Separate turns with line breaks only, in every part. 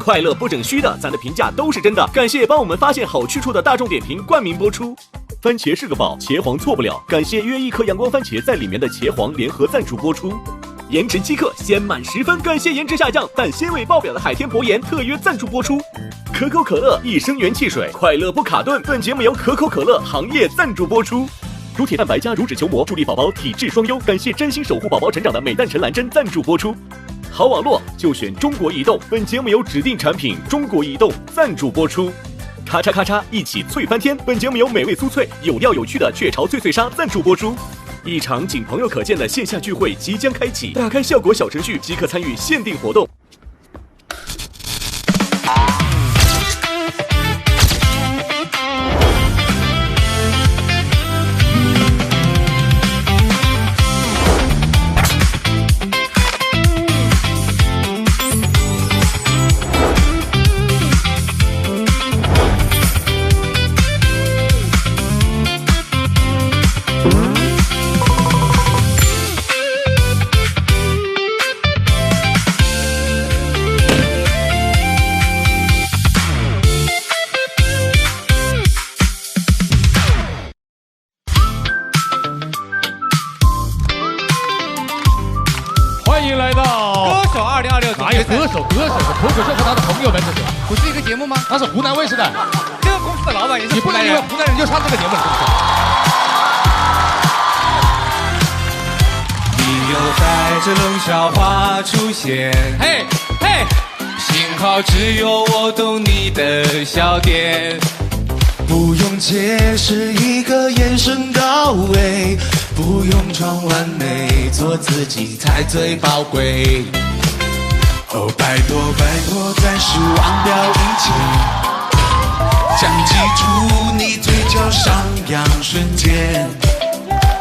快乐不整虚的，咱的评价都是真的。感谢帮我们发现好去处的大众点评冠名播出。番茄是个宝，茄皇错不了。感谢约1颗阳光番茄在里面的茄皇联合赞助播出。颜值7克，鲜满10分。感谢颜值下降但鲜味爆表的海天博颜特约赞助播出。可口可乐益生元汽水，快乐不卡顿。本节目由可口可乐行业赞助播出。乳铁蛋白加乳脂球膜，助力宝宝体质双优。感谢真心守护宝宝成长的美蛋陈蓝针赞助播出。好网络就选中国移动。本节目由指定产品中国移动赞助播出。咔嚓咔嚓，一起脆翻天。本节目由美味酥脆、有料有趣的雀巢脆脆鲨赞助播出。一场仅朋友可见的线下聚会即将开启，打开效果小程序即可参与限定活动。
歌手是脱口秀和他的朋友们，这是
不是一个节目吗？
那是湖南卫视的。
这个公司的老板也是
你不能因为湖南人就上这个节目了，是不是？
你又带着冷笑话出现，嘿嘿，幸好只有我懂你的笑点，不用解释，一个眼神到位，不用装完美，做自己才最宝贵。哦，拜托拜托，暂时忘掉一切，想记住你嘴角上扬瞬间，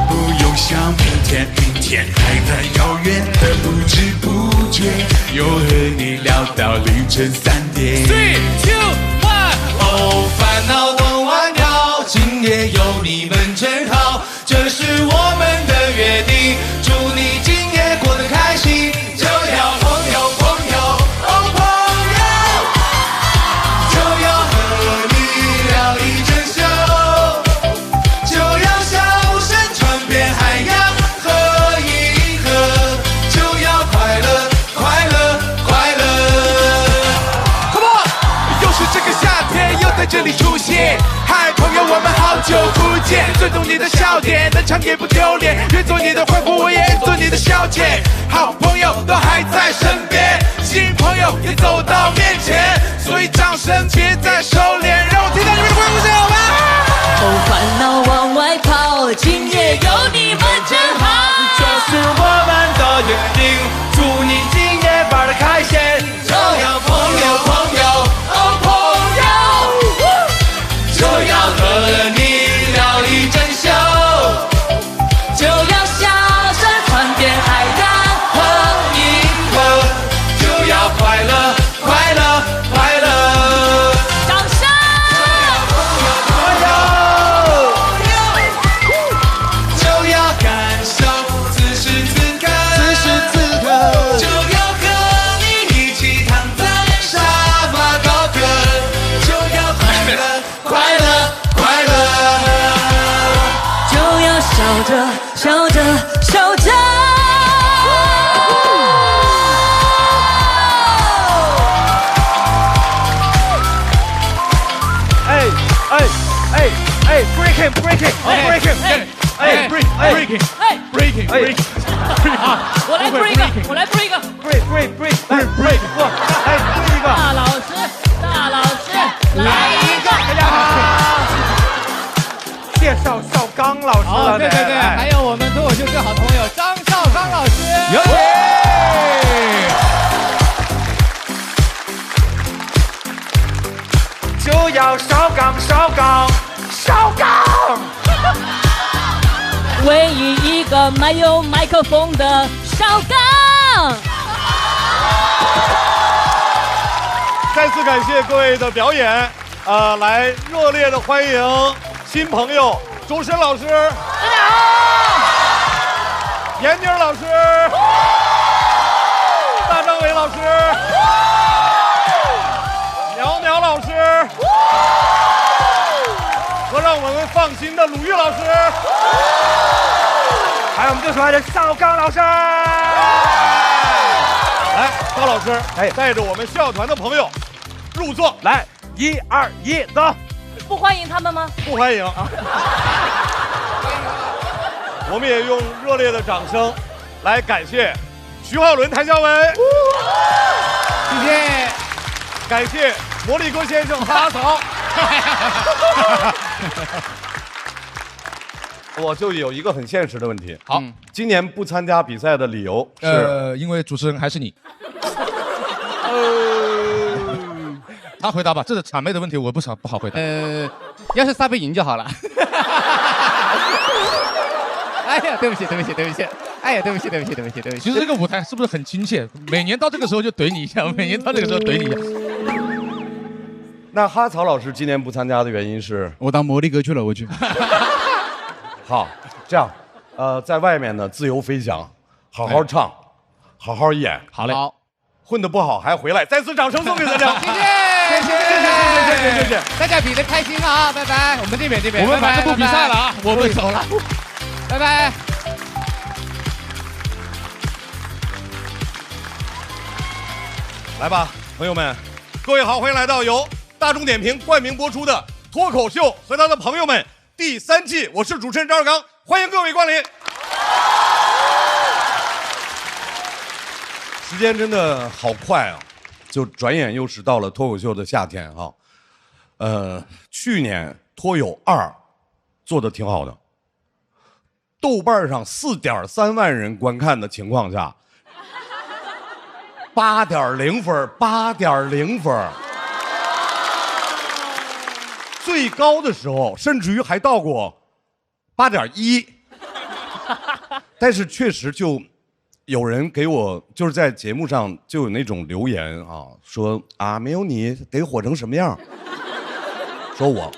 不用想明天，明天还很遥远，不知不觉又和你聊到凌晨3点。3、2、1，哦，烦恼都忘掉，今夜有你们真好，这是我们的约定，祝你今夜过得开心，就要朋友。这里出现，嗨朋友，我们好久不见，最懂你的笑点，能唱也不丢脸，越做你的欢呼，我也做你的消遣。好朋友都还在身边，新朋友也走到面前，所以掌声别再收敛，让我听到你们的欢呼声好吗？
哦，烦恼往外跑，今夜有你们真好，
这是我们的约定，祝你今夜玩得开心，就要朋友朋友。就要和你聊一整宿，
就要笑声传遍海洋和银河，
就要快乐快乐快乐，
掌声！
就要感受此时此刻，此时此刻，就要和你一起躺在沙发高歌，就要快乐。快乐，快乐，
就要笑着，笑着，笑着。
breaking，
哎 breaking，
我来 break 一个，我来 break 一个
break，哇，来 break 一个，
大老师，来一个，
大家好，介绍邵刚老师了，
对，还有我们脱口秀最好朋友张绍刚老师，
就要邵刚。
唯一一个没有麦克风的邵刚。
再次感谢各位的表演，来热烈的欢迎新朋友周深老师，大家好；闫妮老师，大张伟老师，创新的鲁豫老师，
还有我们最可爱的邵刚老师。
来，高老师，带着我们校团的朋友入座。
来，1、2、1，走。
不欢迎他们吗？
不欢迎。我们也用热烈的掌声来感谢徐浩伦、谭笑文，
谢谢，
感谢魔力哥先生、哈嫂。我就有一个很现实的问题。
好，
今年不参加比赛的理由是？
因为主持人还是你。他回答吧，这是谄媚的问题，我不好回答。
要是撒贝赢就好了。哎呀，对不起。哎呀，对不起。
其实这个舞台是不是很亲切？每年到这个时候就怼你一下，每年到这个时候怼你一下。
那哈曹老师今年不参加的原因是？
我当魔力哥去了，我去。
好，这样，在外面呢自由飞翔，好好唱，好好演。
好嘞。
好，
混得不好还回来，再次掌声送给大家。
谢谢。大家比得开心啊！拜拜。我们这边。
我们反正不比赛了啊，我们走了。
拜拜。
来吧，朋友们，各位好，欢迎来到由大众点评冠名播出的《脱口秀和他的朋友们》第3季，我是主持人张绍刚，欢迎各位光临。时间真的好快啊，就转眼又是到了脱口秀的夏天啊。去年脱友2做的挺好的，豆瓣上4.3万人观看的情况下，8.0分，8.0分。最高的时候甚至于还到过8.1，但是确实就有人给我就是在节目上就有那种留言啊，说啊没有你得火成什么样，说我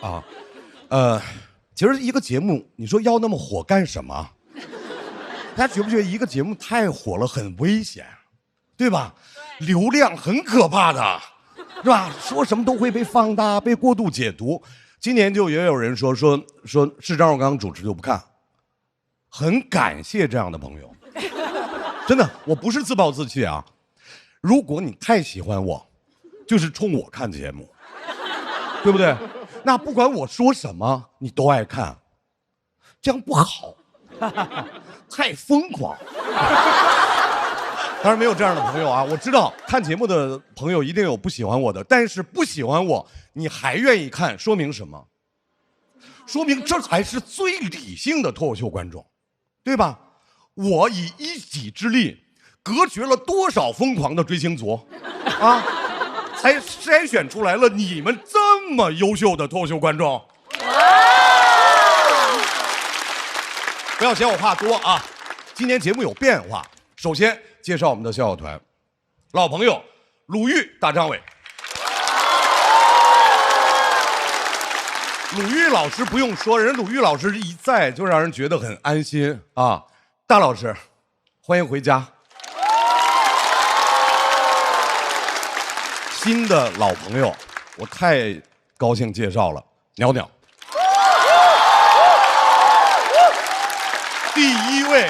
啊，其实一个节目你说要那么火干什么？大家觉不觉得一个节目太火了很危险，对吧？流量很可怕的。是吧？说什么都会被放大、被过度解读。今年就也有人说是张绍刚主持就不看，很感谢这样的朋友，真的，我不是自暴自弃啊。如果你太喜欢我，就是冲我看节目，对不对？那不管我说什么，你都爱看，这样不好，太疯狂。当然没有这样的朋友啊，我知道看节目的朋友一定有不喜欢我的，但是不喜欢我你还愿意看，说明什么？说明这才是最理性的脱口秀观众，对吧？我以一己之力隔绝了多少疯狂的追星族啊，才筛选出来了你们这么优秀的脱口秀观众。不要嫌我话多啊，今年节目有变化。首先介绍我们的校友团，老朋友鲁豫、大张伟。鲁豫老师不用说，人鲁豫老师一在就让人觉得很安心啊。大老师，欢迎回家。新的老朋友，我太高兴介绍了，鸟鸟。第一位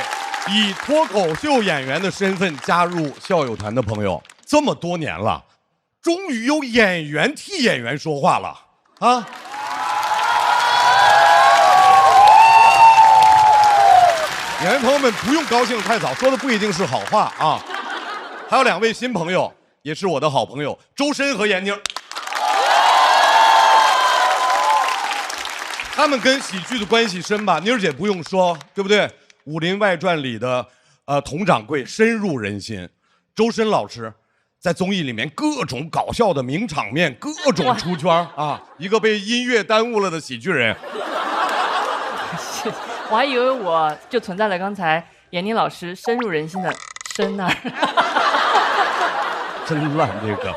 以脱口秀演员的身份加入校友团的朋友，这么多年了，终于有演员替演员说话了啊！演员朋友们不用高兴太早，说的不一定是好话啊。还有2位新朋友，也是我的好朋友周深和闫妮。他们跟喜剧的关系深吧？妮儿姐不用说，对不对？《武林外传》里的佟掌柜深入人心，周深老师在综艺里面各种搞笑的名场面，各种出圈啊！一个被音乐耽误了的喜剧人。
我还以为我就存在了刚才闫妮老师深入人心的深那儿。
真烂这个。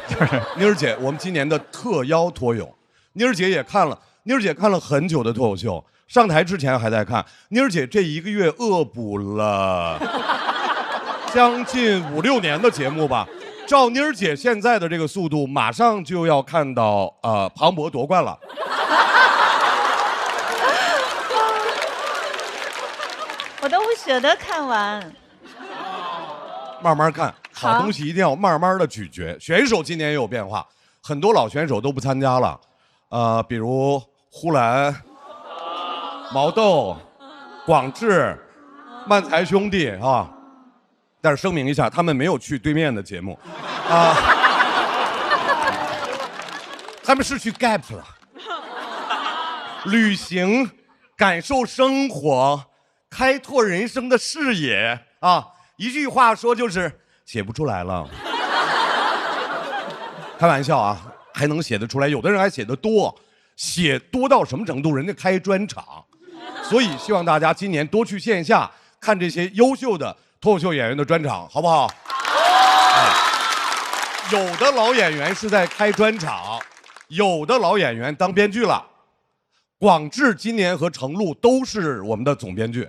妮儿姐，我们今年的特邀脱友，妮儿姐也看了。妮儿姐看了很久的脱口秀，上台之前还在看。妮儿姐这1个月恶补了将近5、6年的节目吧。照妮儿姐现在的这个速度，马上就要看到庞博夺冠了。
舍得看完。
慢慢看，好东西一定要慢慢的咀嚼。选手今年也有变化，很多老选手都不参加了，比如呼兰、毛豆、广智、漫才兄弟啊。但是声明一下，他们没有去对面的节目，他们是去 Gap 了，旅行，感受生活，开拓人生的视野啊！一句话说就是写不出来了。开玩笑啊，还能写得出来，有的人还写得多，写多到什么程度？人家开专场，所以希望大家今年多去线下看这些优秀的脱口秀演员的专场，好不好？有的老演员是在开专场，有的老演员当编剧了。广智今年和程璐都是我们的总编剧。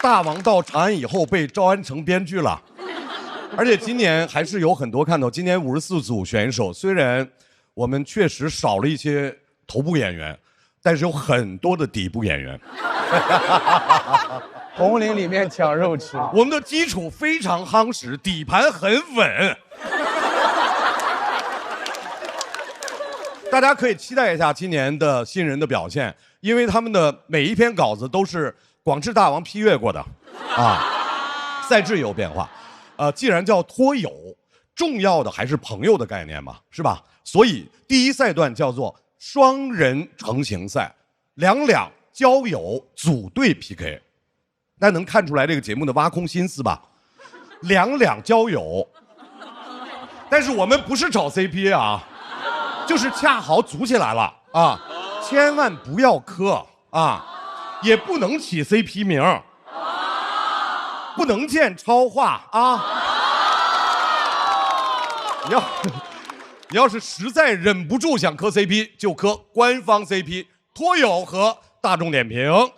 大王到长安以后被赵安成编剧了，而且今年还是有很多看头。今年54组选手，虽然我们确实少了一些头部演员，但是有很多的底部演员。
红岭里面抢肉吃，
我们的基础非常夯实，底盘很稳。大家可以期待一下今年的新人的表现，因为他们的每一篇稿子都是广智大王批阅过的，赛制有变化。既然叫脱友，重要的还是朋友的概念嘛，是吧？所以第一赛段叫做双人成行赛，两交友组队 PK。大家能看出来这个节目的挖空心思吧？两交友，但是我们不是找 CP 啊，就是恰好组起来了啊，千万不要磕啊，也不能起 CP 名，不能见超话啊。你要是实在忍不住想磕 CP， 就磕官方 CP 脱友和大众点评。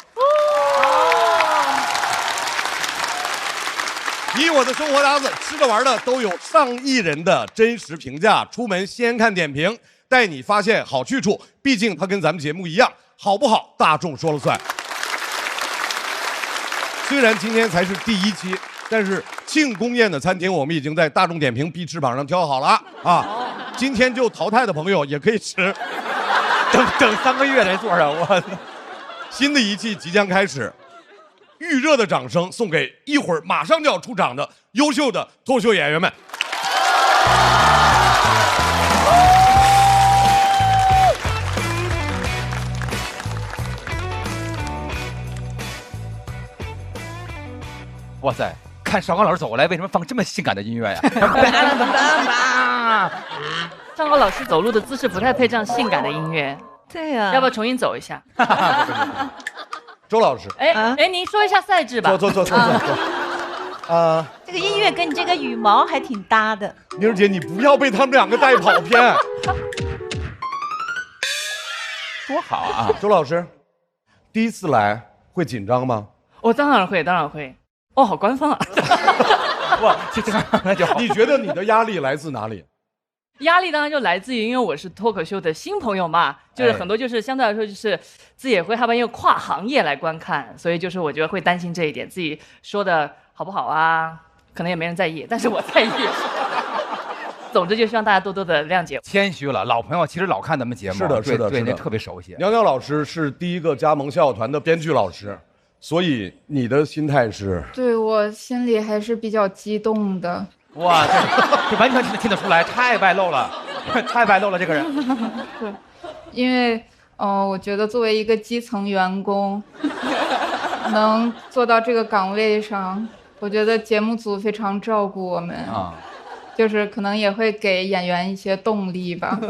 你我的生活搭子，吃的玩的都有上亿人的真实评价，出门先看点评，带你发现好去处。毕竟它跟咱们节目一样，好不好大众说了算。虽然今天才是第1期，但是庆功宴的餐厅我们已经在大众点评 B 翅膀上挑好了啊。今天就淘汰的朋友也可以吃。
等3个月才坐上我。
新的一季即将开始。预热的掌声送给一会儿马上就要出场的优秀的脱口秀演员们。
哇塞，看邵刚老师走过来，为什么放这么性感的音乐呀？
邵刚老师走路的姿势不太配这样性感的音乐。
对呀，
要不要重新走一下？
周老师，
您说一下赛制吧。
坐。
这个音乐跟你这个羽毛还挺搭的。
宁儿姐，你不要被他们两个带跑偏。
多好啊！
周老师，第一次来会紧张吗？
我当然会。哦，好官方啊！
哇，那就好。
你觉得你的压力来自哪里？
压力当然就来自于，因为我是脱口秀的新朋友嘛，就是很多就是相对来说就是自己也会害怕，因为跨行业来观看，所以就是我觉得会担心这一点，自己说的好不好啊，可能也没人在意，但是我在意。总之就希望大家多多的谅解。
谦虚了，老朋友其实老看咱们节目，
是的，
对，那特别熟悉。
娘娘老师是第一个加盟笑笑团的编剧老师，所以你的心态是？
对，我心里还是比较激动的。
哇，这完全听得出来，太外露了，太外露了这个人。
对，因为我觉得作为一个基层员工，能做到这个岗位上，我觉得节目组非常照顾我们啊，就是可能也会给演员一些动力吧。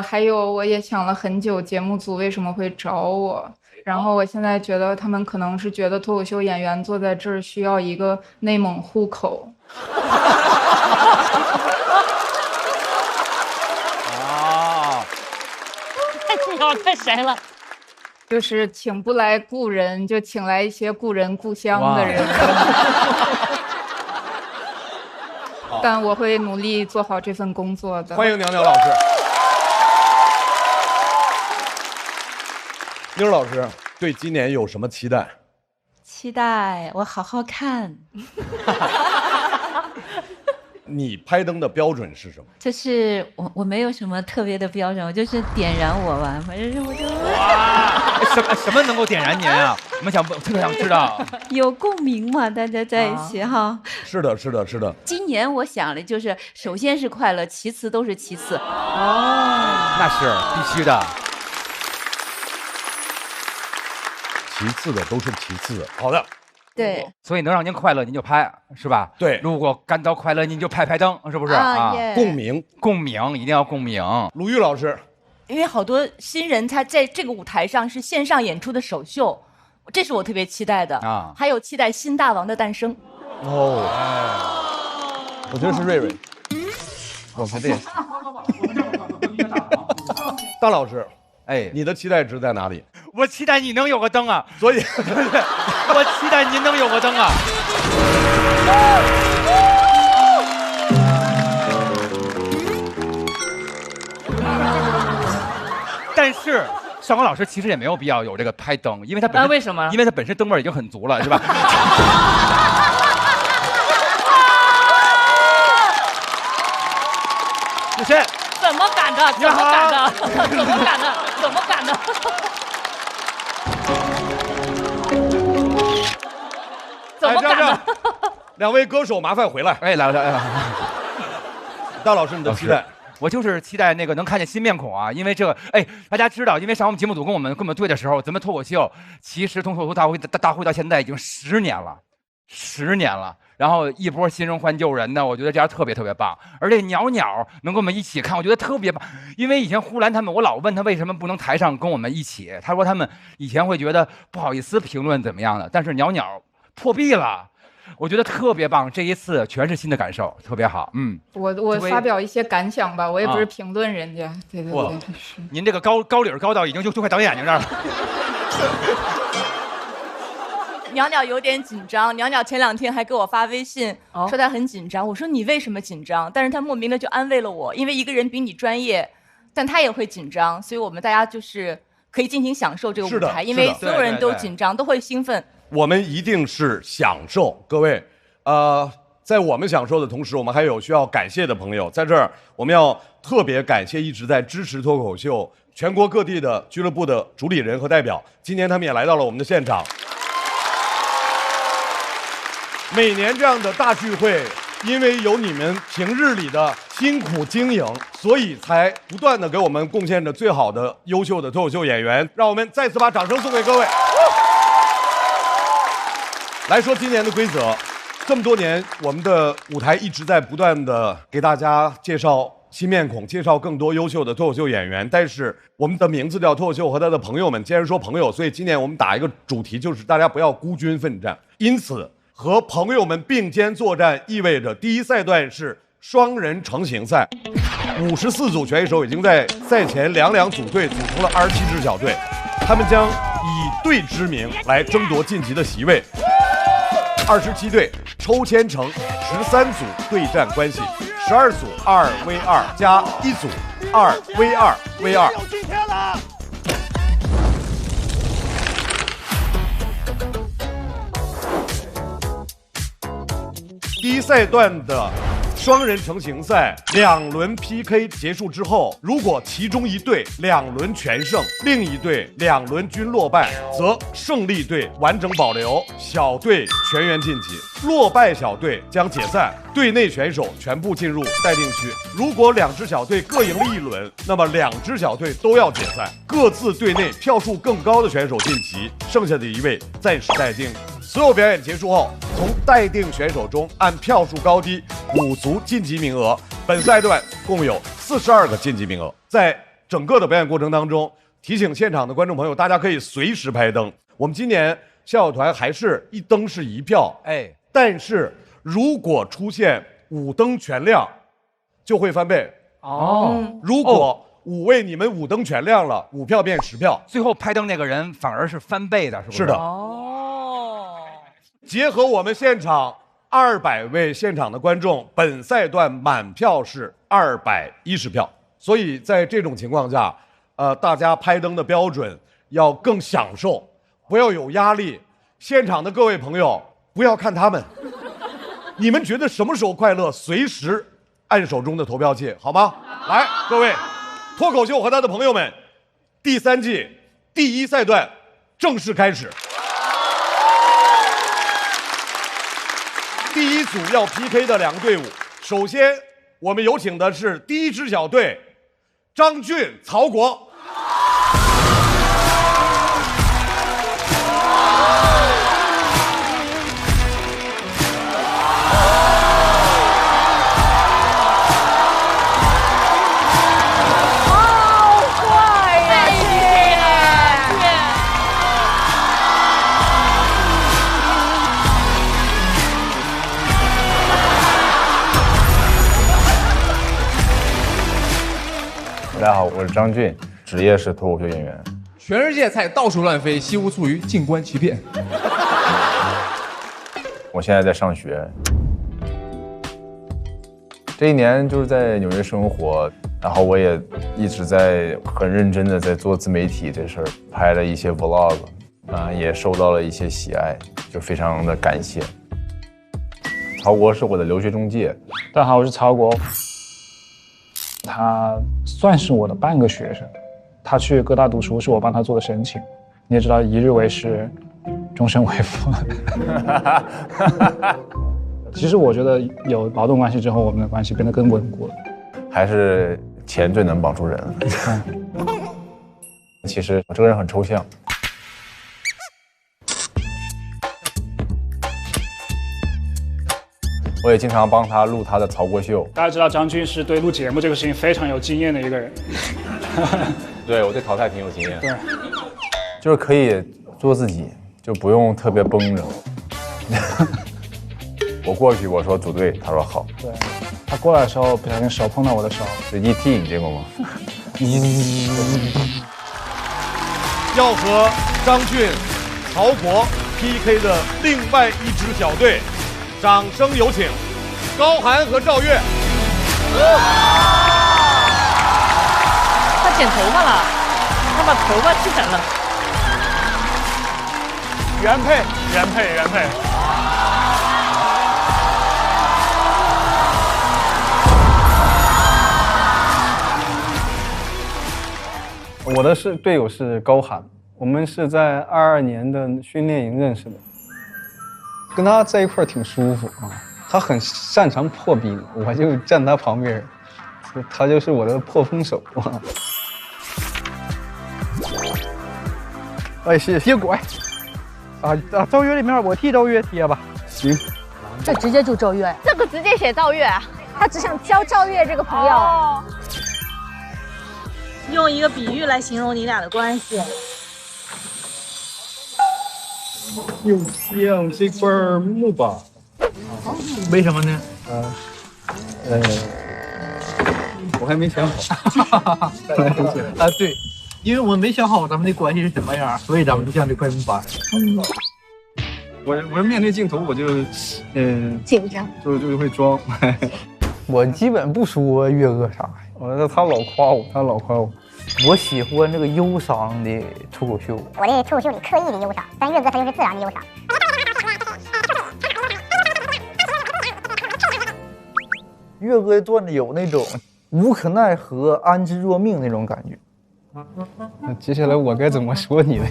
还有我也想了很久，节目组为什么会找我。然后我现在觉得他们可能是觉得脱口秀演员坐在这儿需要一个内蒙户口。
太谁了？
就是请不来故人，就请来一些故人故乡的人。但我会努力做好这份工作的。
欢迎娘娘老师。宁儿老师，对今年有什么期待？
期待我好好看。
你拍灯的标准是什么？
就是我没有什么特别的标准，我就是点燃我吧，反正我就
什么能够点燃您啊？我们特别想知道。
有共鸣嘛，大家在一起哈。
是的，是的，是的。
今年我想的就是，首先是快乐，其次都是其次。
那是必须的。
其次的都是其次的。好的。
对，
所以能让您快乐您就拍，是吧？
对，
如果感到快乐您就拍灯，是不是
啊？
共鸣，
共鸣，一定要共鸣。
鲁豫老师，
因为好多新人他在这个舞台上是线上演出的首秀，这是我特别期待的啊。还有期待新大王的诞生。
哦，我觉得是瑞瑞，我觉得也是。大老师，
哎，
你的期待值在哪里？
我期待你能有个灯啊，
所以
我期待您能有个灯啊。但是少光老师其实也没有必要有这个拍灯，因为他本身
为什么？
因为他本身灯味已经很足了，是吧？主持人，
怎么敢的？怎么敢的？怎么敢的？怎么敢的？怎么敢的？
两位歌手麻烦回来。
哎，来。
大老师，你的期待？
我就是期待那个能看见新面孔啊，因为这个，哎，大家知道，因为上我们节目组跟我们对的时候，咱们脱口秀其实从脱口秀大会到现在已经10年了，然后一波新人换旧人呢，我觉得这样特别棒，而且鸟能跟我们一起看，我觉得特别棒，因为以前呼兰他们，我老问他为什么不能台上跟我们一起，他说他们以前会觉得不好意思评论怎么样的，但是鸟破壁了。我觉得特别棒，这一次全是新的感受，特别好。
我发表一些感想吧，我也不是评论人家。对。
您这个高领高到已经就快挡眼睛这儿了。
鸟鸟有点紧张，鸟鸟前2天还给我发微信说他很紧张，我说你为什么紧张？但是他莫名的就安慰了我，因为一个人比你专业，但他也会紧张，所以我们大家就是可以尽情享受这个舞台，因为所有人都紧张，都会兴奋。
我们一定是享受，各位，在我们享受的同时，我们还有需要感谢的朋友，在这儿我们要特别感谢一直在支持脱口秀全国各地的俱乐部的主理人和代表，今年他们也来到了我们的现场。每年这样的大聚会，因为有你们平日里的辛苦经营，所以才不断的给我们贡献着最好的优秀的脱口秀演员，让我们再次把掌声送给各位。来说今年的规则，这么多年我们的舞台一直在不断的给大家介绍新面孔，介绍更多优秀的脱口秀演员，但是我们的名字叫脱口秀和他的朋友们，既然说朋友，所以今年我们打一个主题，就是大家不要孤军奋战，因此和朋友们并肩作战意味着第一赛段是双人成型赛，54组选手已经在赛前两组队组成了27支小队，他们将以队之名来争夺晋级的席位。27队抽签成13组对战关系，12组2v2加1组2v2v2。今天了。第一赛段的双人成型赛2轮 PK 结束之后，如果其中一队2轮全胜，另一队2轮均落败，则胜利队完整保留，小队全员晋级，落败小队将解散，队内选手全部进入待定区。如果2支小队各赢了1轮，那么2支小队都要解散，各自队内票数更高的选手晋级，剩下的一位暂时待定。所有表演结束后，从待定选手中按票数高低补足晋级名额。本赛段共有42个晋级名额。在整个的表演过程当中，提醒现场的观众朋友，大家可以随时拍灯。我们今年笑友团还是一灯是1票，但是如果出现5灯全亮，就会翻倍。如果5位你们5灯全亮了，5票变10票，
最后拍灯那个人反而是翻倍的，是不是？
是的。结合我们现场200位现场的观众，本赛段满票是210票，所以在这种情况下，大家拍灯的标准要更享受。不要有压力。现场的各位朋友，不要看他们，你们觉得什么时候快乐，随时按手中的投票器，好吗？来，各位，脱口秀和他的朋友们，第3季第1赛段正式开始。第一组要 PK 的2个队伍，首先我们有请的是第1支小队，张俊、曹国。
大家好，我是张俊，职业是脱口秀演员。
全世界菜到处乱飞，西湖醋鱼静观其变。
我现在在上学，这1年就是在纽约生活，然后我也一直在很认真的在做自媒体这事儿，拍了一些 vlog， 也受到了一些喜爱，就非常的感谢。曹国是我的留学中介。
大家好，我是曹国。他算是我的半个学生，他去哥大读书是我帮他做的申请。你也知道，一日为师，终身为父。其实我觉得有劳动关系之后，我们的关系变得更稳固了。
还是钱最能绑住人。其实我这个人很抽象。我也经常帮他录他的曹国秀。
大家知道张俊是对录节目这个事情非常有经验的一个人。
对，我对淘汰挺有经验。
对，
就是可以做自己，就不用特别绷着。我过去我说组队，他说好。
对，他过来的时候不小心手碰到我的手。
是 ET， 你见过吗？
要和张俊、曹国 PK 的另外1支小队。掌声有请高寒和赵越。
他剪头发了，他把头发剃成了。
原配。
我的队友是高寒，我们是在22年的训练营认识的。跟他在一块儿挺舒服啊，他很擅长破冰，我就站他旁边，他就是我的破风手啊。哎，谢拐啊！赵越里面我替赵越贴吧。行，
这直接就赵越，这个直接写赵越啊，他只想交赵越这个朋友。哦，用一个比喻来形容你俩的关系。
又像这块木板，
为什么呢？
我还没想好。
啊，对，因为我没想好咱们的关系是什么样，所以咱们就像这块木板。
我面对镜头我就
紧张，
就会装。我基本不说岳哥啥，他老夸我。
我喜欢这个忧伤的脱口秀。
我这脱口秀里刻意的忧伤，但岳哥他就是自然的忧伤。
岳哥的段子有那种无可奈何、安之若命那种感觉。
接下来我该怎么说你呢？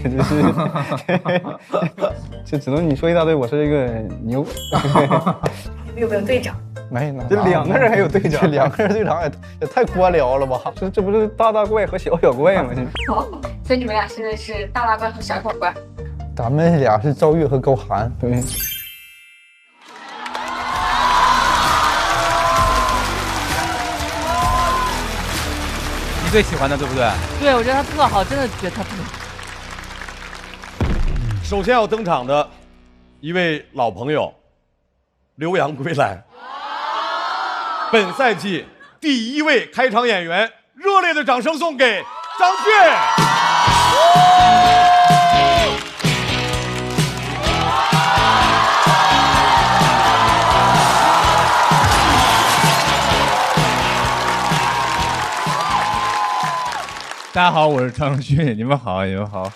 这只能你说一大堆，我是一个牛。
有没有队长？
没呢，这2个人还有队长，这2个人队长也太官僚了吧？这不是大怪和小怪吗？
好，所以你们俩现在是大怪和小怪。
咱们俩是赵越和高寒，对。
你最喜欢的对不对？
对，我觉得他特好，真的觉得他特好。
首先要登场的一位老朋友，留洋归来。本赛季第1位开场演员，热烈的掌声送给张俊。
大家好，我是张俊，你们好，你们好。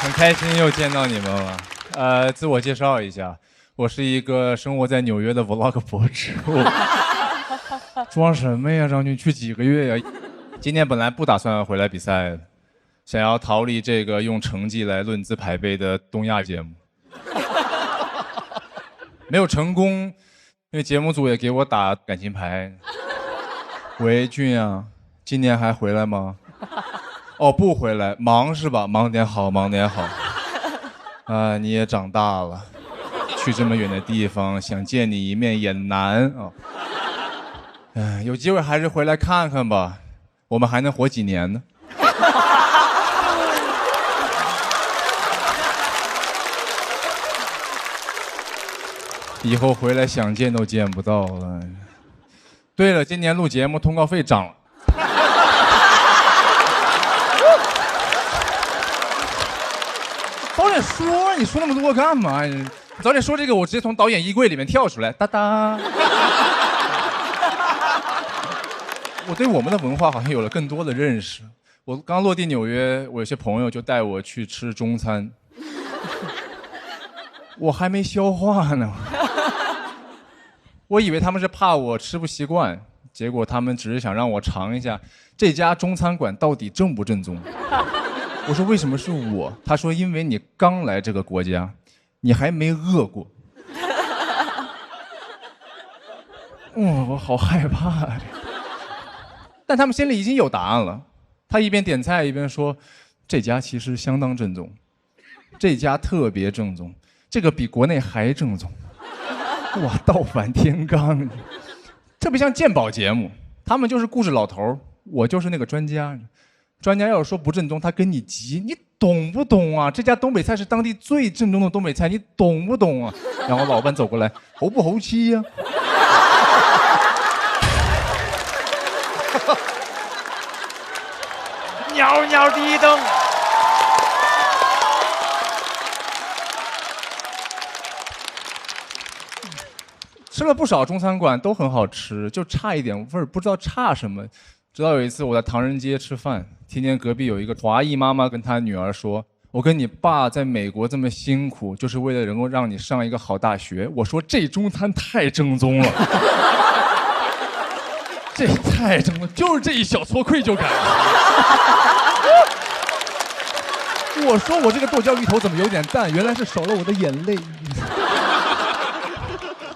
很开心又见到你们了。自我介绍一下，我是一个生活在纽约的 vlog 博主。装什么呀，张军？去几个月呀？今年本来不打算回来比赛的，想要逃离这个用成绩来论资排辈的东亚节目，没有成功，因为节目组也给我打感情牌。喂，俊啊，今年还回来吗？哦，不回来，忙是吧？忙点好，忙点好。你也长大了，去这么远的地方，想见你一面也难啊。有机会还是回来看看吧，我们还能活几年呢？以后回来想见都见不到了。对了，今年录节目通告费涨了。早点说，你说那么多干嘛？早点说这个，我直接从导演衣柜里面跳出来，哒哒。我对我们的文化好像有了更多的认识。我刚落地纽约，我有些朋友就带我去吃中餐，我还没消化呢。我以为他们是怕我吃不习惯，结果他们只是想让我尝一下这家中餐馆到底正不正宗。我说为什么是我？他说因为你刚来这个国家，你还没饿过。我好害怕啊！但他们心里已经有答案了。他一边点菜一边说：“这家其实相当正宗，这家特别正宗，这个比国内还正宗。”哇，倒反天罡，特别像鉴宝节目，他们就是顾着老头，我就是那个专家。专家要是说不正宗，他跟你急，你懂不懂啊？这家东北菜是当地最正宗的东北菜，你懂不懂啊？然后老板走过来，猴不猴气呀？
袅袅地灯。
吃了不少中餐馆，都很好吃，就差一点味儿，不知道差什么。直到有一次我在唐人街吃饭，听见隔壁有一个华裔妈妈跟她女儿说：“我跟你爸在美国这么辛苦，就是为了能够让你上一个好大学。”我说这中餐太正宗了，这太正宗，就是这一小撮愧疚感。我说我这个剁椒鱼头怎么有点淡？原来是少了我的眼泪。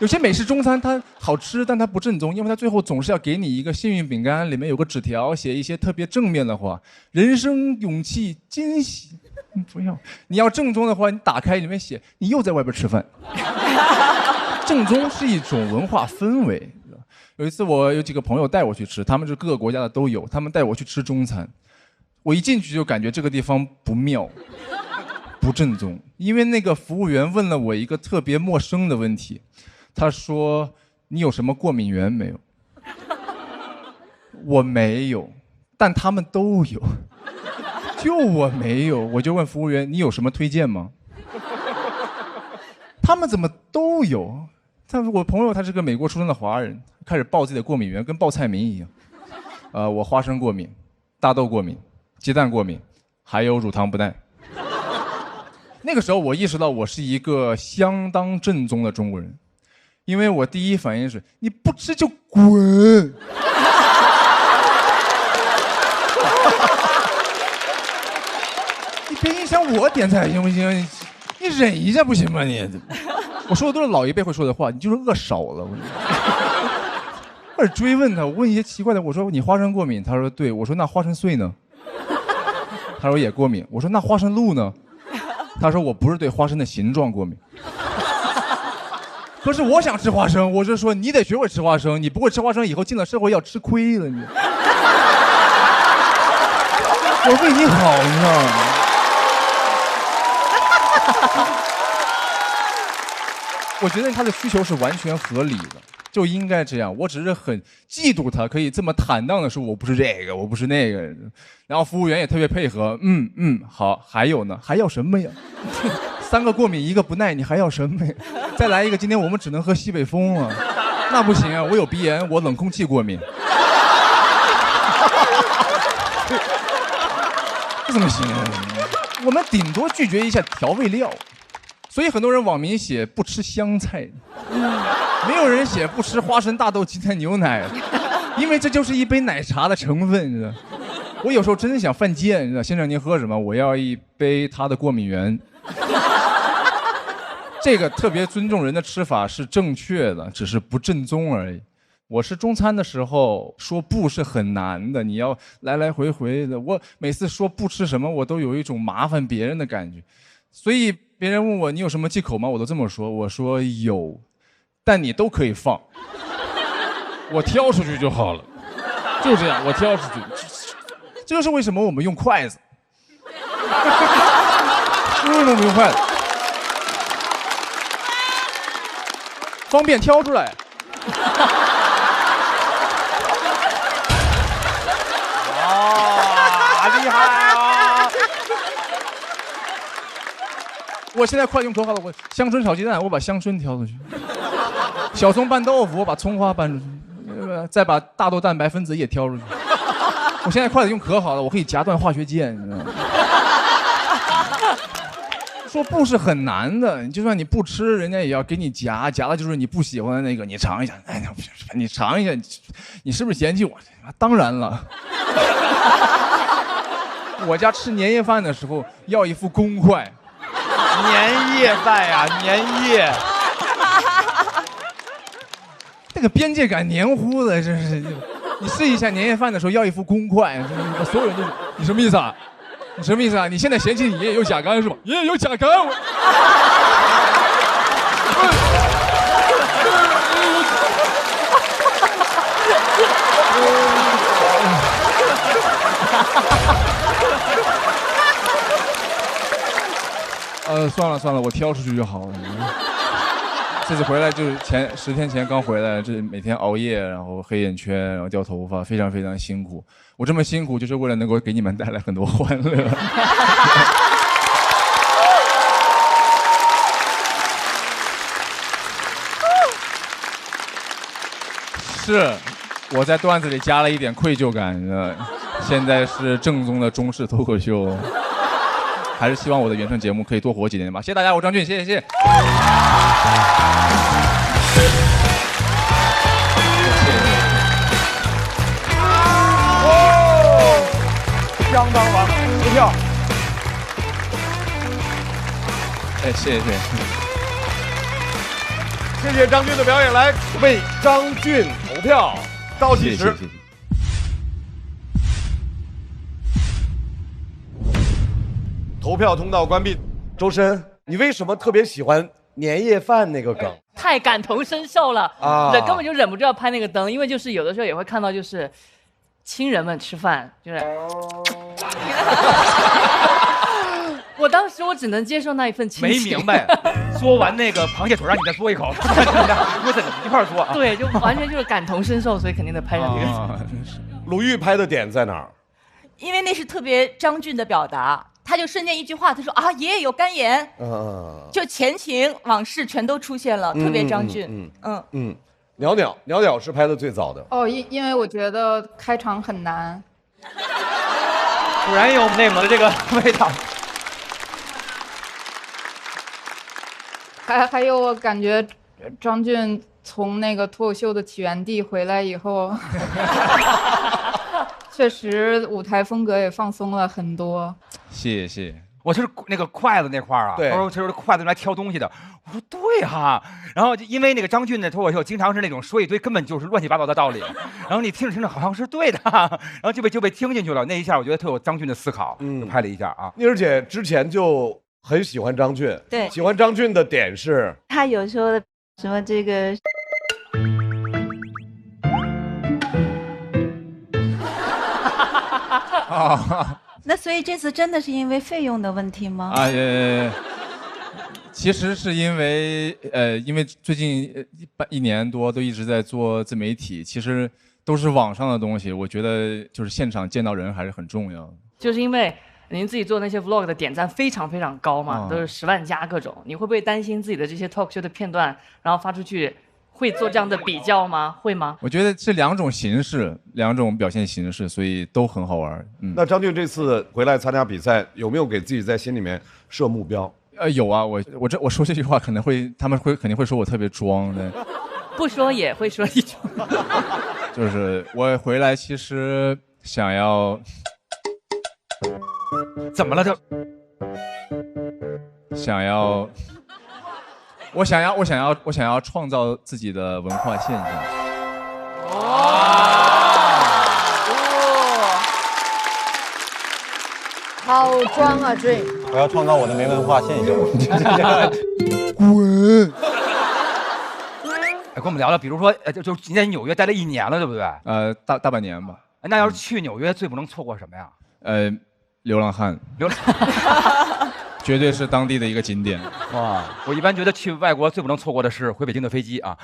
有些美式中餐它好吃，但它不正宗，因为它最后总是要给你一个幸运饼干，里面有个纸条，写一些特别正面的话，人生勇气惊喜。不要，你要正宗的话，你打开里面写你又在外边吃饭。正宗是一种文化氛围。有一次我有几个朋友带我去吃，他们是各个国家的都有，他们带我去吃中餐，我一进去就感觉这个地方不妙，不正宗，因为那个服务员问了我一个特别陌生的问题。他说：“你有什么过敏源没有？”我没有，但他们都有，就我没有。我就问服务员：“你有什么推荐吗？”他们怎么都有？我朋友他是个美国出生的华人，开始报自己的过敏源，跟报菜名一样。我花生过敏，大豆过敏，鸡蛋过敏，还有乳糖不耐。那个时候我意识到我是一个相当正宗的中国人。因为我第一反应是你不吃就滚。你别影响我点菜行不行？你忍一下不行吗你？我说的都是老一辈会说的话，你就是饿少了。或者追问他，我问一些奇怪的，我说你花生过敏，他说对，我说那花生碎呢？他说也过敏，我说那花生露呢？他说我不是对花生的形状过敏。可是我想吃花生，我就说你得学会吃花生，你不会吃花生，以后进了社会要吃亏了你。我为你好，你知道吗？我觉得他的需求是完全合理的，就应该这样。我只是很嫉妒他可以这么坦荡的说我不是这个，我不是那个。然后服务员也特别配合，好，还有呢，还要什么呀？3个过敏1个不耐，你还要什么呀？再来一个，今天我们只能喝西北风了。那不行啊，我有鼻炎，我冷空气过敏。这怎么行啊？
我们顶多拒绝一下调味料，所以很多人网民写不吃香菜，没有人写不吃花生、大豆、鸡蛋、牛奶，因为这就是一杯奶茶的成分，你知道。我有时候真的想犯贱，你知道，先生您喝什么？我要一杯他的过敏源。这个特别尊重人的吃法是正确的，只是不正宗而已。我吃中餐的时候说不是很难的，你要来来回回的。我每次说不吃什么，我都有一种麻烦别人的感觉。所以别人问我你有什么忌口吗？我都这么说，我说有，但你都可以放，我挑出去就好了。就这样，我挑出去。这就是为什么我们用筷子。为什么我们用筷子？方便挑出来。
厉害啊！
我现在筷子用可好了，我香椿炒鸡蛋，我把香椿挑出去；小葱拌豆腐，我把葱花拌出去，再把大豆蛋白分子也挑出去。我现在筷子用可好了，我可以夹断化学键，你知道吗？说不是很难的，就算你不吃，人家也要给你夹，夹的就是你不喜欢的那个，你尝一下。哎，你尝一下，你是不是嫌弃我？当然了。我家吃年夜饭的时候要一副公筷，
年夜饭呀，年夜，
那个边界感黏糊的，真是。你试一下年夜饭的时候要一副公筷，所有人都，你什么意思啊？你什么意思啊？你现在嫌弃你爷爷有甲肝是吧？爷爷有甲肝。算了，我挑出去就好了。这次回来就是10天前刚回来，这每天熬夜，然后黑眼圈，然后掉头发，非常非常辛苦。我这么辛苦就是为了能够给你们带来很多欢乐。是，我在段子里加了一点愧疚感，现在是正宗的中式脱口秀。还是希望我的原创节目可以多活几年吧。谢谢大家，我张俊，谢谢。
相当棒，投票。
哎，谢谢。
谢谢张俊的表演，来为张俊投票，倒计时。谢谢。投票通道关闭。周深，你为什么特别喜欢年夜饭那个梗？
太感同身受了
啊！
根本就忍不住要拍那个灯，因为就是有的时候也会看到，就是亲人们吃饭，就是。我当时我只能接受那一份亲情。
没明白，说完那个螃蟹腿让你再嘬一口，不是一块嘬啊？
对，就完全就是感同身受，所以肯定得拍上这个。
鲁豫拍的点在哪儿？
因为那是特别张俊的表达。他就瞬间一句话，他说啊，爷爷有肝炎，就前情往事全都出现了，特别张俊。
袅袅是拍的最早的
哦，因为我觉得开场很难，
果然有内蒙的这个味道。
还有我感觉张俊从那个脱口秀的起源地回来以后，确实舞台风格也放松了很多。
谢谢。
我就是那个筷子那块儿啊，他说就是筷子用来挑东西的。我说对哈，然后就因为那个张俊的脱口秀经常是那种说一堆根本就是乱七八糟的道理，然后你听着听着好像是对的，然后就被听进去了。那一下我觉得特有张俊的思考，就拍了一下啊。
妮儿姐之前就很喜欢张俊，
对，
喜欢张俊的点是
他有时候什么这个。那所以这次真的是因为费用的问题吗？
其实是因为最近1年多都一直在做自媒体，其实都是网上的东西，我觉得就是现场见到人还是很重要的。
就是因为您自己做那些 vlog 的点赞非常非常高嘛，都是10万加各种，你会不会担心自己的这些 talk show 的片段，然后发出去会做这样的比较吗？会吗？
我觉得是两种形式，两种表现形式，所以都很好玩。
那张俊这次回来参加比赛，有没有给自己在心里面设目标？
有啊，我说这句话可能会，他们肯定会说我特别装的。
不说也会说一句。
就是我回来其实想要，
怎么了这？
我想要创造自己的文化现象。
好装啊，Dream！
我要创造我的没文化现象。
滚！
哎，跟我们聊聊，比如说，就你在纽约待了1年了，对不对？
大半年吧。
那要是去纽约，最不能错过什么呀？
流浪汉。绝对是当地的一个景点。
哇！我一般觉得去外国最不能错过的是回北京的飞机啊，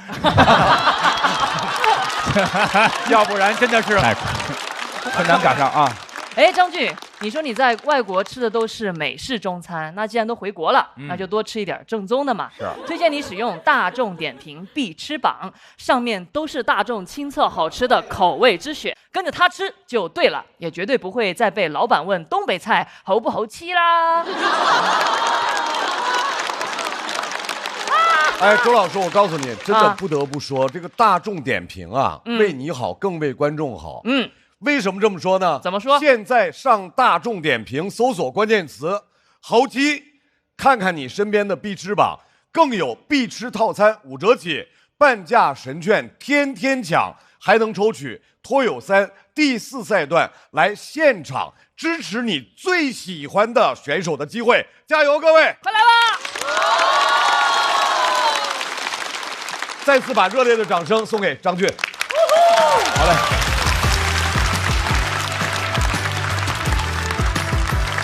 要不然真的是很难赶上啊。
哎，张俊，你说你在外国吃的都是美式中餐，那既然都回国了，那就多吃一点正宗的嘛。
是。
推荐你使用大众点评必吃榜，上面都是大众亲测好吃的口味之选，跟着他吃就对了，也绝对不会再被老板问东北菜猴不猴吃啦。
哎，周老师，我告诉你，真的不得不说，这个大众点评啊，为你好，更为观众好。为什么这么说呢？
怎么说？
现在上大众点评搜索关键词“猴鸡”，看看你身边的必吃榜，更有必吃套餐5折起，半价神券天天抢，还能抽取脱友3第4赛段来现场支持你最喜欢的选手的机会，加油，各位！
快来吧！
再次把热烈的掌声送给张俊。好嘞。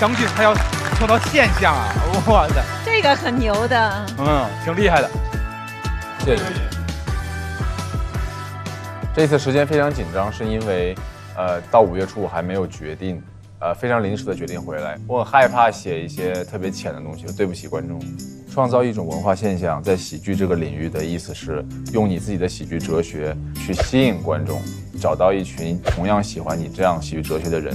张俊他要创造现象啊！哇塞，
这个很牛的，
挺厉害的。
谢谢。这次时间非常紧张，是因为到5月初我还没有决定，非常临时的决定回来。我很害怕写一些特别浅的东西，对不起观众。创造一种文化现象，在喜剧这个领域的意思是用你自己的喜剧哲学去吸引观众，找到一群同样喜欢你这样喜剧哲学的人，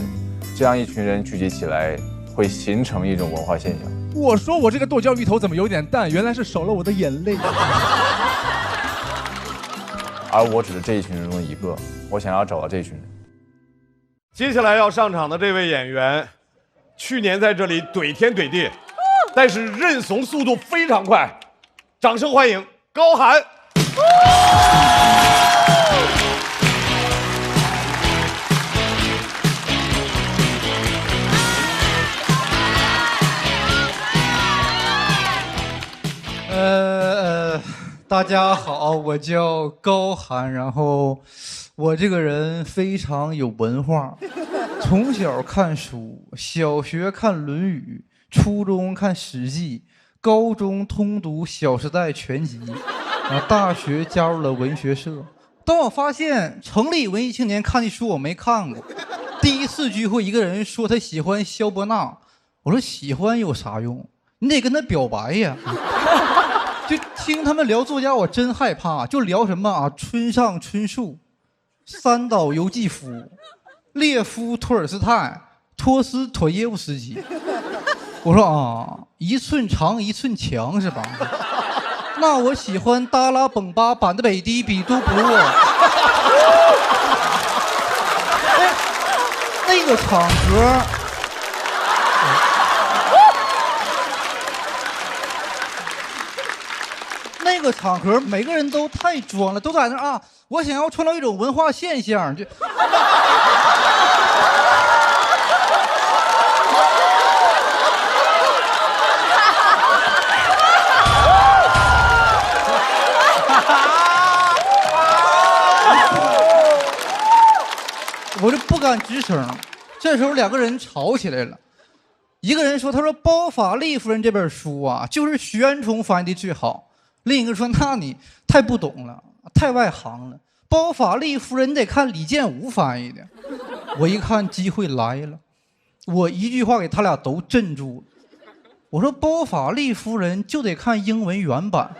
这样一群人聚集起来，会形成一种文化现象。
我说我这个剁椒鱼头怎么有点淡，原来是少了我的眼泪。
而我只是这一群人中的一个，我想要找到这群人。
接下来要上场的这位演员，去年在这里怼天怼地，但是认怂速度非常快，掌声欢迎高寒。
大家好，我叫高寒，然后我这个人非常有文化，从小看书，小学看《论语》，初中看《史记》，高中通读《小时代》全集，然后大学加入了文学社。当我发现城里文艺青年看的书我没看过，第一次聚会一个人说他喜欢萧伯纳，我说喜欢有啥用？你得跟他表白呀。就听他们聊作家，我真害怕。就聊什么啊，村上春树、三岛由纪夫、列夫·托尔斯泰、托斯妥耶夫斯基。我说啊，一寸长一寸强是吧？那我喜欢达拉崩巴版的北迪比都不弱。那个场合。那个场合，每个人都太装了，都在那啊！我想要创造一种文化现象，就我就不敢吱声。这时候两个人吵起来了，一个人说：“他说包法利夫人这本书啊，就是徐安冲翻译的最好。”另一个说：“那你太不懂了，太外行了。包法利夫人你得看李建武翻译的。”我一看机会来了，我一句话给他俩都镇住了。我说：“包法利夫人就得看英文原版。”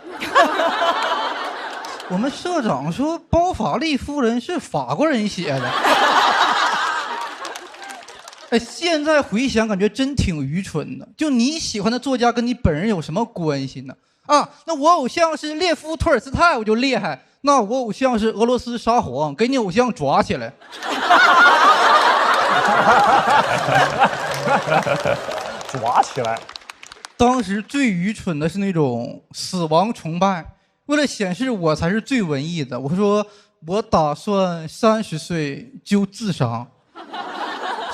我们社长说包法利夫人是法国人写的。哎，现在回想感觉真挺愚蠢的。就你喜欢的作家跟你本人有什么关系呢？啊，那我偶像是列夫·托尔斯泰，我就厉害。那我偶像是俄罗斯沙皇，给你偶像抓起来。
抓起来。
当时最愚蠢的是那种死亡崇拜，为了显示我才是最文艺的，我说我打算30岁就自杀。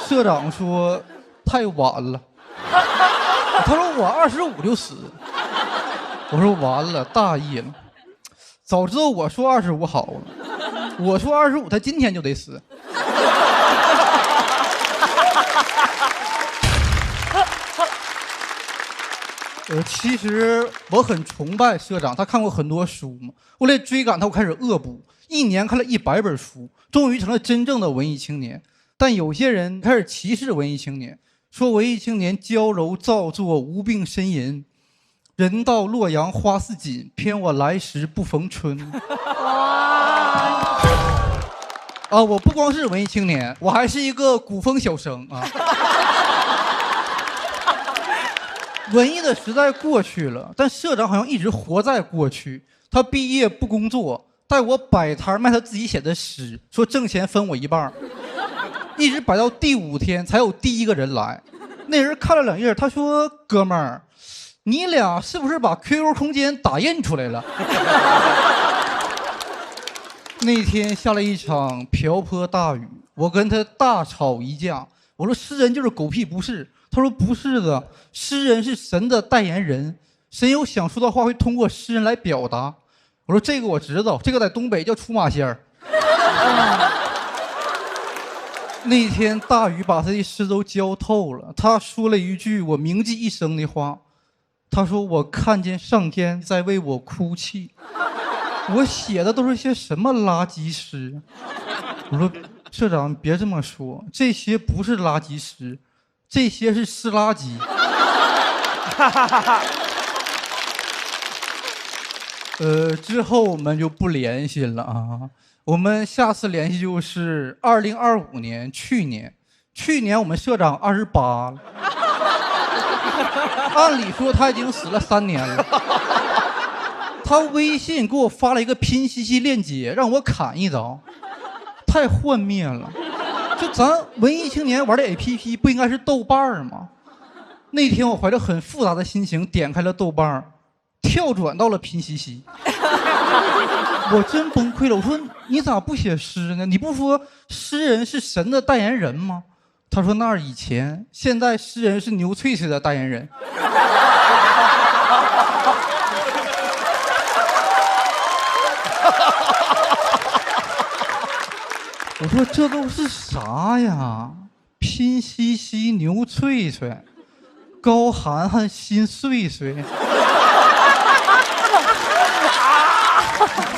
社长说太晚了，他说我25就死。我说完了，大意了，早知道我说25好了，我说25，他今天就得死。其实我很崇拜社长，他看过很多书嘛。为了追赶他，我开始恶补，1年看了100本书，终于成了真正的文艺青年。但有些人开始歧视文艺青年，说文艺青年娇柔造作，无病呻吟。人到洛阳花似锦，偏我来时不逢春。啊，我不光是文艺青年，我还是一个古风小生啊。文艺的时代过去了，但社长好像一直活在过去。他毕业不工作，带我摆摊卖他自己写的诗，说挣钱分我一半。一直摆到第5天才有第一个人来。那人看了2页，他说：“哥们儿，你俩是不是把 QQ 空间打印出来了？”那天下了一场瓢泼大雨，我跟他大吵一架。我说：“诗人就是狗屁不是。”他说：“不是的，诗人是神的代言人，神有想说的话会通过诗人来表达。”我说：“这个我知道，这个在东北叫出马仙儿。”那天大雨把他的诗都浇透了，他说了一句我铭记一生的话，他说：“我看见上天在为我哭泣。”我写的都是些什么垃圾诗？我说：“社长别这么说，这些不是垃圾诗，这些是湿垃圾。”之后我们就不联系了啊。我们下次联系就是2025年，去年我们社长28了。按理说他已经死了3年了。他微信给我发了一个拼夕夕链接，让我砍一刀，太幻灭了。就咱文艺青年玩的 APP 不应该是豆瓣吗？那天我怀着很复杂的心情点开了豆瓣，跳转到了拼夕夕。我真崩溃了，我说你咋不写诗呢？你不说诗人是神的代言人吗？他说那是以前，现在诗人是牛翠翠的代言人。我说这都是啥呀？拼夕夕牛翠翠，高涵涵心碎碎。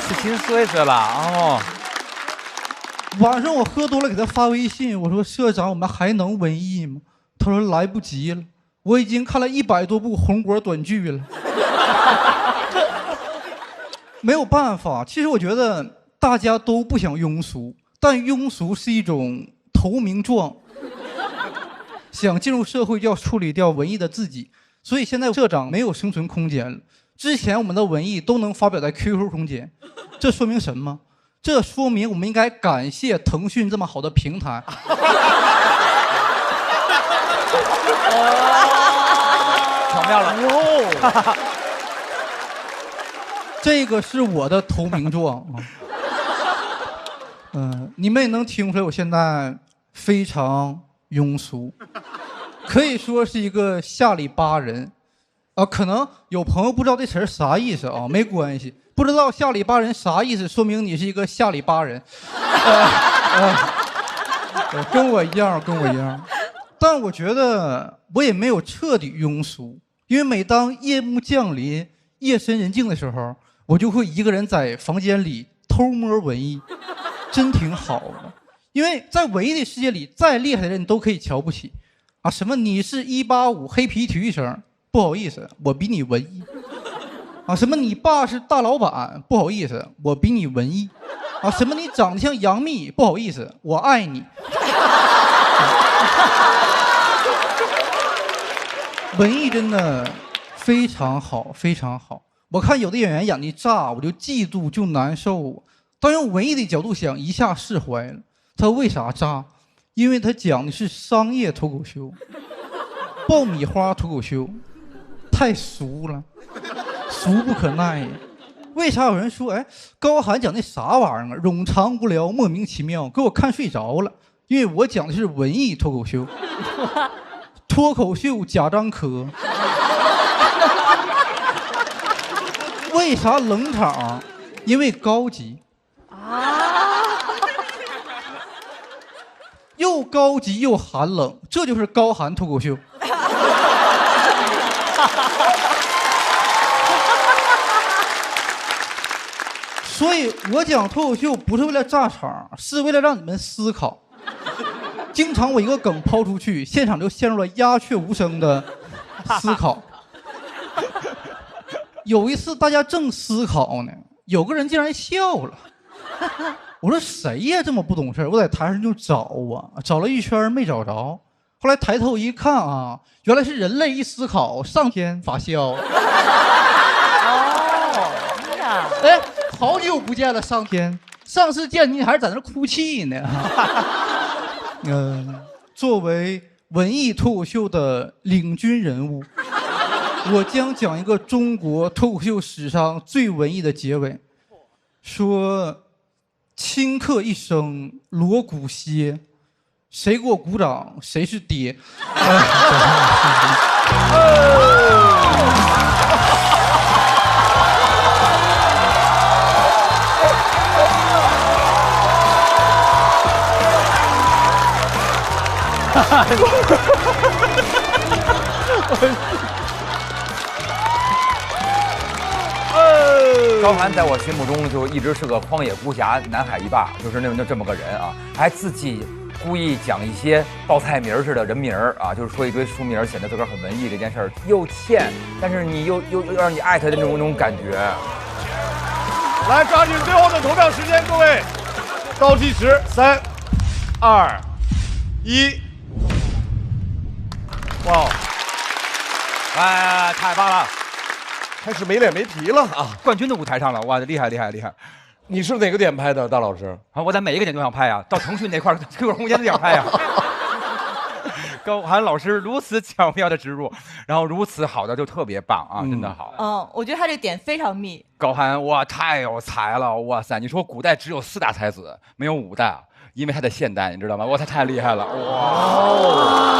是心碎碎了哦。
晚上我喝多了，给他发微信，我说社长，我们还能文艺吗？他说来不及了，我已经看了100多部红果短剧了。没有办法，其实我觉得大家都不想庸俗，但庸俗是一种投名状。想进入社会就要处理掉文艺的自己，所以现在社长没有生存空间了。之前我们的文艺都能发表在 QQ 空间，这说明什么？这说明我们应该感谢腾讯这么好的平台。
巧妙了。
这个是我的投名状啊。你们也能听出来，我现在非常庸俗，可以说是一个下里巴人。可能有朋友不知道这词儿啥意思啊，没关系，不知道下里巴人啥意思，说明你是一个下里巴人。跟我一样，跟我一样。但我觉得我也没有彻底庸俗，因为每当夜幕降临、夜深人静的时候，我就会一个人在房间里偷摸文艺，真挺好的。因为在文艺的世界里，再厉害的人你都可以瞧不起啊，什么你是185黑皮体育生。不好意思，我比你文艺。啊，什么你爸是大老板，不好意思，我比你文艺。啊，什么你长得像杨幂，不好意思，我爱你。文艺真的非常好，非常好。我看有的演员演的炸，我就嫉妒就难受。但用文艺的角度想，一下释怀了。他为啥炸？因为他讲的是商业脱口秀，爆米花脱口秀，太俗了，俗不可耐。为啥有人说，哎，高寒讲那啥玩意儿，冗长无聊，莫名其妙，给我看睡着了？因为我讲的是文艺脱口秀，脱口秀贾樟柯。为啥冷场？因为高级啊，又高级又寒冷，这就是高寒脱口秀。所以我讲脱口秀不是为了炸场，是为了让你们思考。经常我一个梗抛出去，现场就陷入了鸦雀无声的思考。有一次大家正思考呢，有个人竟然笑了。我说谁呀这么不懂事？我在台上就找啊，找了一圈没找着。后来抬头一看啊，原来是人类一思考，上天发笑。哎，好久不见了，上天！上次见你还是在那哭泣呢。作为文艺脱口秀的领军人物，我将讲一个中国脱口秀史上最文艺的结尾，说顷刻一声锣鼓歇，谁给我鼓掌谁是爹。
高寒在我心目中就一直是个荒野孤侠、南海一霸，就是这么个人啊，还自己故意讲一些报菜名似的人名啊，就是说一堆书名，显得自个儿很文艺。这件事儿又欠，但是你又让你爱他的那种感觉。
来，抓紧最后的投票时间，各位，倒计时，3、2、1。哇！
哎，太棒了！
开始没脸没皮了啊！
冠军的舞台上了，哇，厉害厉害厉害！
你是哪个点拍的，大老师？
啊，我在每一个点都想拍啊，到腾讯那块QQ 空间都想拍啊。高寒老师如此巧妙的植入，然后如此好的就特别棒啊，真的好。
我觉得他这个点非常密。
高寒哇，太有才了，哇塞！你说古代只有4大才子，没有5大，因为他的现代，你知道吗？哇，他太厉害了，哇！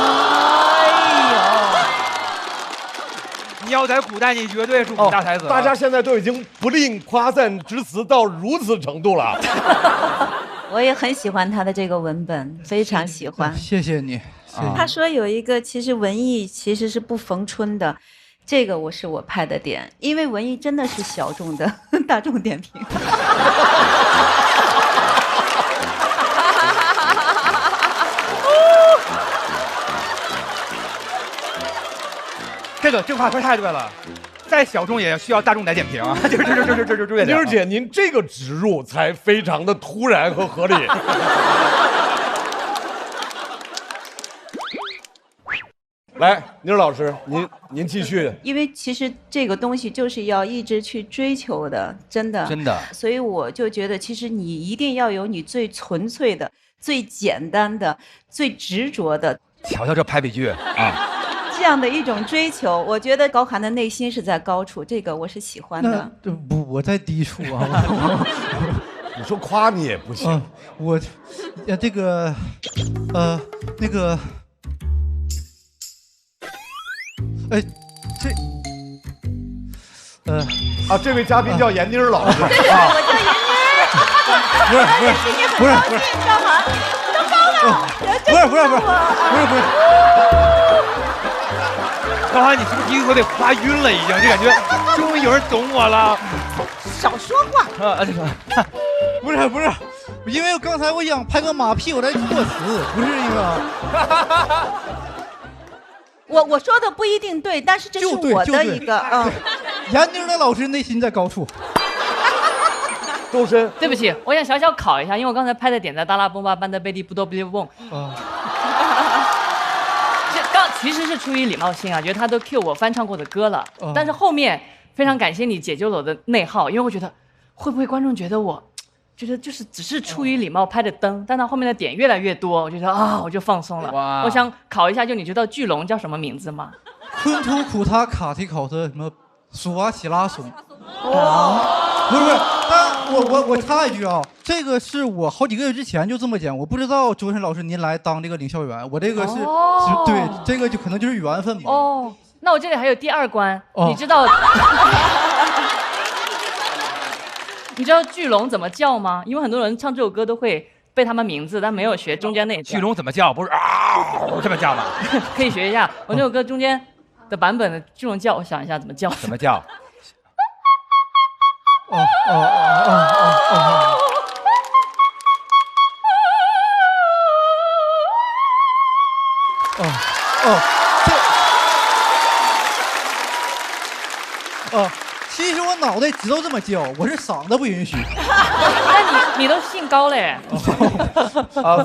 你要在古代，你绝对是5大才子。
大家现在都已经不吝夸赞之词到如此程度了。
我也很喜欢他的这个文本，非常喜欢。
谢谢你。
他说有一个，其实文艺其实是不逢春的，这个是我拍的点，因为文艺真的是小众的大众点评。
这话说太对了，再小众也需要大众来点评啊！这
妮儿姐，您这个植入才非常的突然和合理。来，妮儿老师，您继续。
因为其实这个东西就是要一直去追求的，真的。所以我就觉得，其实你一定要有你最纯粹的、最简单的、最执着的。
瞧瞧这排比句啊！
这样的一种追求，我觉得高寒的内心是在高处，这个我是喜欢的。
不，我在低处啊。
你说夸你也不行。
我，这个，那个，
这位嘉宾叫闫妮儿老师。
对，我叫闫妮儿。
不是，
你知道吗？都高了，
不是。
高寒，你是不是第一回被夸晕了？已经，就感觉终于有人懂我了。
少说话。
不是，因为刚才我想拍个马屁，我在措辞，不是一个。
我说的不一定对，但是这是我的一个
严宁的老师内心在高处。
周深，
对不起，我想小小考一下，因为我刚才拍的点在达拉崩吧班的贝利布多比利蹦。其实是出于礼貌性啊，觉得他都 cue 我翻唱过的歌了，但是后面非常感谢你解救了我的内耗，因为我觉得会不会观众觉得我，觉得就是只是出于礼貌拍的灯，但他后面的点越来越多，我觉得啊我就放松了。我想考一下，就你知道巨龙叫什么名字吗？
昆图库塔卡提考特什么苏瓦奇拉松。不是，但我插一句啊，这个是我好几个月之前就这么讲，我不知道周深老师您来当这个领校员，我这个是，对，这个就可能就是缘分吧。
哦，那我这里还有第2关，你知道？你知道巨龙怎么叫吗？因为很多人唱这首歌都会背他们名字，但没有学中间那一段。
巨龙怎么叫？不是啊这么叫的？
可以学一下，我那首歌中间的版本的巨龙叫，我想一下怎么叫。
怎么叫？
哦，其实我脑袋知道这么叫，我是嗓子不允许。
那你都兴高嘞？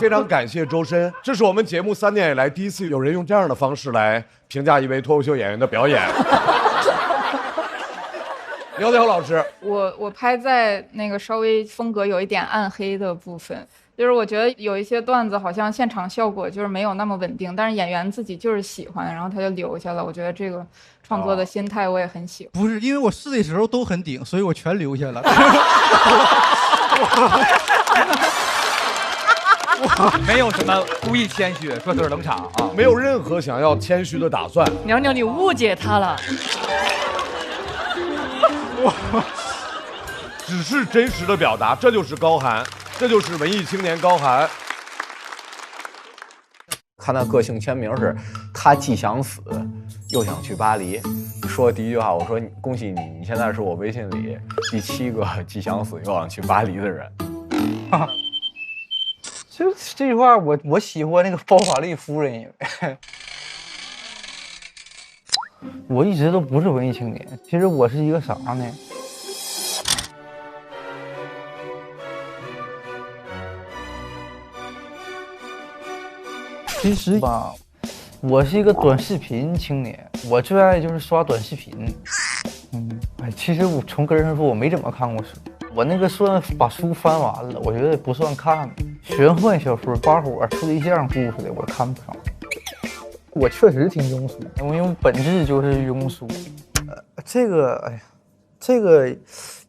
非常感谢周深，这是我们节目3年以来第一次有人用这样的方式来评价一位脱口秀演员的表演。苗条老师，
我拍在那个稍微风格有一点暗黑的部分，就是我觉得有一些段子好像现场效果就是没有那么稳定，但是演员自己就是喜欢，然后他就留下了。我觉得这个创作的心态我也很喜欢。
不是，因为我试的时候都很顶，所以我全留下了。
没有什么故意谦虚，说都是冷场啊，
没有任何想要谦虚的打算。
鸟鸟，你误解他了。
只是真实的表达，这就是高寒，这就是文艺青年高寒。
看他个性签名是，他既想死，又想去巴黎。说的第一句话，我说恭喜你，你现在是我微信里第7个既想死又想去巴黎的人。
就这句话，我喜欢那个包法利夫人，因为我一直都不是文艺青年，其实我是一个啥呢？其实吧，我是一个短视频青年，我最爱就是刷短视频。其实我从根上说，我没怎么看过书，我那个算把书翻完了，我觉得不算看。玄幻小说、8伙处对象故事的，我看不上。我确实挺庸俗，因为我本质就是庸俗。这个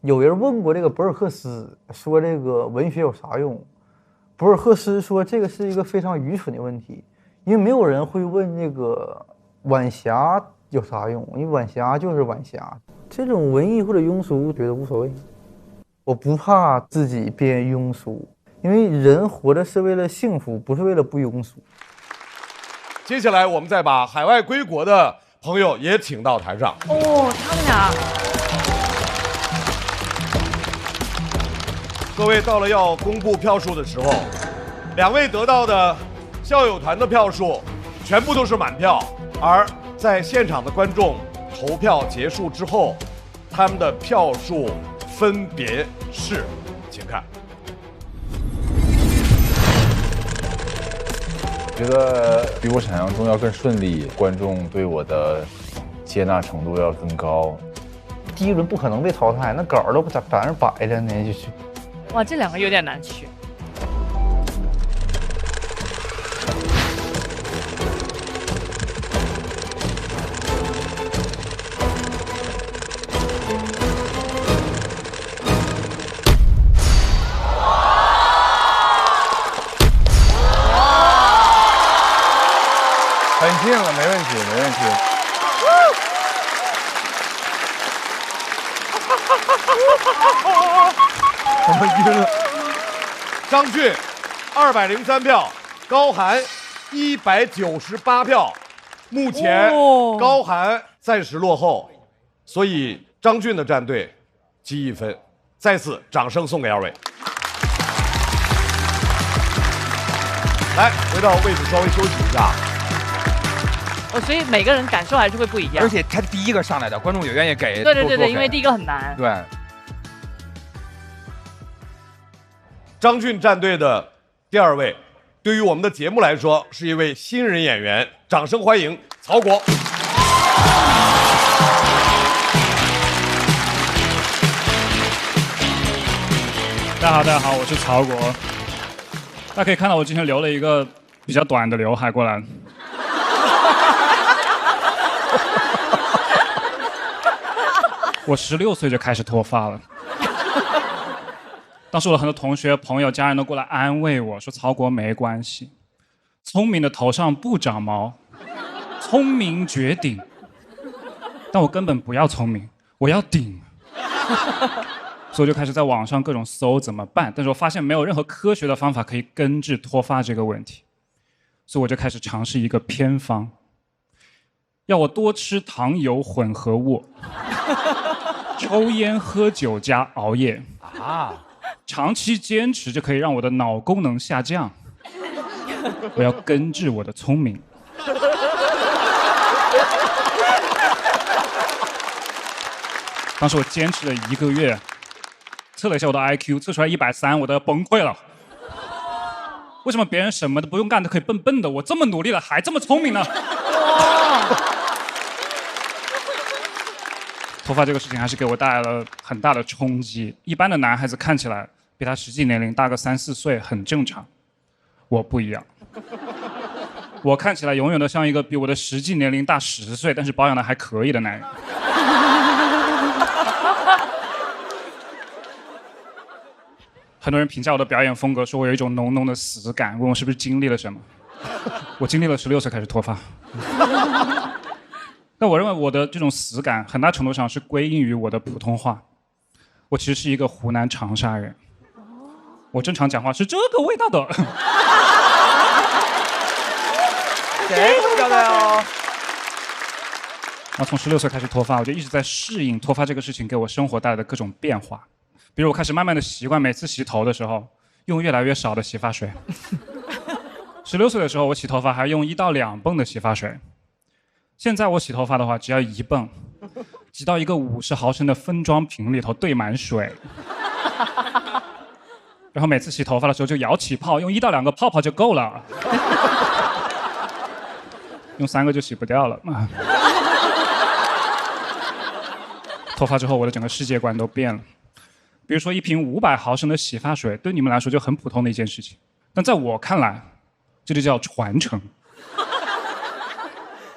有人问过这个博尔赫斯，说这个文学有啥用？博尔赫斯说这个是一个非常愚蠢的问题，因为没有人会问这个晚霞有啥用，因为晚霞就是晚霞。这种文艺或者庸俗，我觉得无所谓。我不怕自己变庸俗，因为人活着是为了幸福，不是为了不庸俗。
接下来我们再把海外归国的朋友也请到台上。
哦，他们俩。
各位，到了要公布票数的时候，2位得到的校友团的票数全部都是满票，而在现场的观众投票结束之后，他们的票数分别是，请看。
觉得比我想象中要更顺利，观众对我的接纳程度要更高。
第一轮不可能被淘汰，那稿都在那摆着呢，就是。
哇，这2个有点难取。
很近了，没问题，没问题。
我们晕了。张俊203票，高寒198票，目前高寒暂时落后，所以张俊的战队积1分。再次掌声送给2位。来，回到位置稍微休息一下。
所以每个人感受还是会不一样。
而且他是第一个上来的，观众也愿意给。
对，因为第一个很难。
对。
张俊战队的第2位，对于我们的节目来说是一位新人演员，掌声欢迎曹国。
大家好，我是曹国。大家可以看到我今天留了一个比较短的刘海过来。我16岁就开始脱发了。当时我的很多同学、朋友、家人都过来安慰我说：“曹国没关系，聪明的头上不长毛，聪明绝顶。”但我根本不要聪明，我要顶。所以我就开始在网上各种搜怎么办，但是我发现没有任何科学的方法可以根治脱发这个问题，所以我就开始尝试一个偏方，要我多吃糖油混合物，抽烟喝酒加熬夜啊，长期坚持就可以让我的脑功能下降。我要根治我的聪明。当时我坚持了1个月。测了一下我的 IQ， 测出来130，我都要崩溃了。为什么别人什么都不用干都可以笨笨的，我这么努力了还这么聪明呢？脱发这个事情还是给我带来了很大的冲击。一般的男孩子看起来比他实际年龄大个3、4岁很正常，我不一样。我看起来永远都像一个比我的实际年龄大10岁，但是保养的还可以的男人。很多人评价我的表演风格，说我有一种浓浓的死感，问我是不是经历了什么。我经历了16岁开始脱发。但我认为我的这种死感很大程度上是归因于我的普通话。我其实是一个湖南长沙人，我正常讲话是这个味道的。
这个味道的哦。
然后从16岁开始脱发，我就一直在适应脱发这个事情给我生活带来的各种变化。比如我开始慢慢的习惯每次洗头的时候用越来越少的洗发水。16岁的时候我洗头发还用1到2泵的洗发水，现在我洗头发的话只要1泵，挤到一个50毫升的分装瓶里头兑满水，然后每次洗头发的时候就舀起泡，用1到2个泡泡就够了，用3个就洗不掉了。脱发之后我的整个世界观都变了。比如说一瓶500毫升的洗发水，对你们来说就很普通的一件事情，但在我看来，这就叫传承。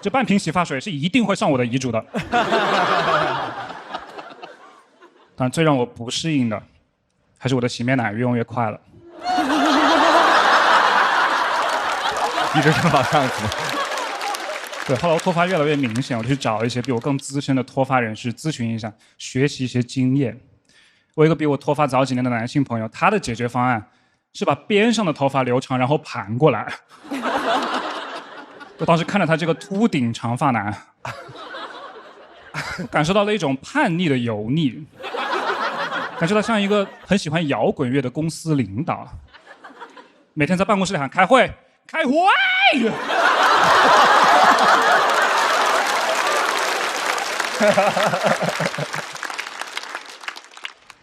这半瓶洗发水是一定会上我的遗嘱的。当然，最让我不适应的，还是我的洗面奶越用越快了。
一直是往上走。
对，后来我脱发越来越明显，我就去找一些比我更资深的脱发人士咨询一下，学习一些经验。我有一个比我脱发早几年的男性朋友，他的解决方案是把边上的头发留长，然后盘过来。我当时看着他这个秃顶长发男，感受到了一种叛逆的油腻，感觉到像一个很喜欢摇滚乐的公司领导，每天在办公室里喊开会，开会。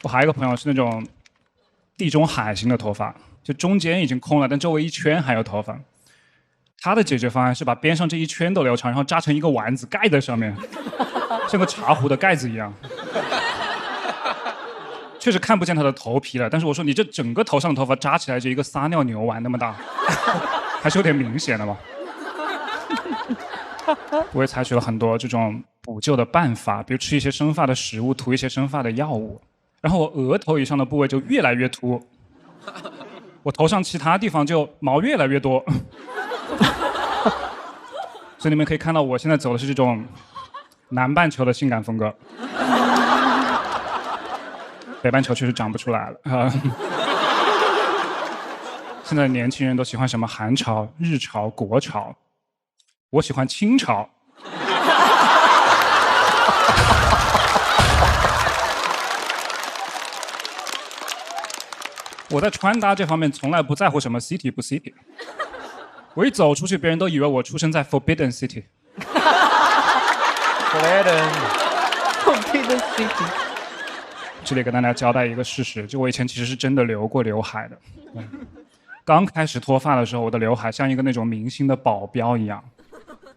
我还有一个朋友是那种地中海型的头发，就中间已经空了，但周围一圈还有头发。他的解决方案是把边上这一圈都留长，然后扎成一个丸子盖在上面，像个茶壶的盖子一样。确实看不见他的头皮了，但是我说你这整个头上的头发扎起来就一个撒尿牛丸那么大，还是有点明显的嘛。我也采取了很多这种补救的办法，比如吃一些生发的食物，涂一些生发的药物。然后我额头以上的部位就越来越秃，我头上其他地方就毛越来越多。所以你们可以看到我现在走的是这种南半球的性感风格，北半球确实长不出来了。现在年轻人都喜欢什么韩潮、日潮、国潮，我喜欢清朝。我在穿搭这方面从来不在乎什么 city 不 city， 我一走出去，别人都以为我出生在 Forbidden City。这里跟大家交代一个事实，就我以前其实是真的留过刘海的。刚开始脱发的时候，我的刘海像一个那种明星的保镖一样，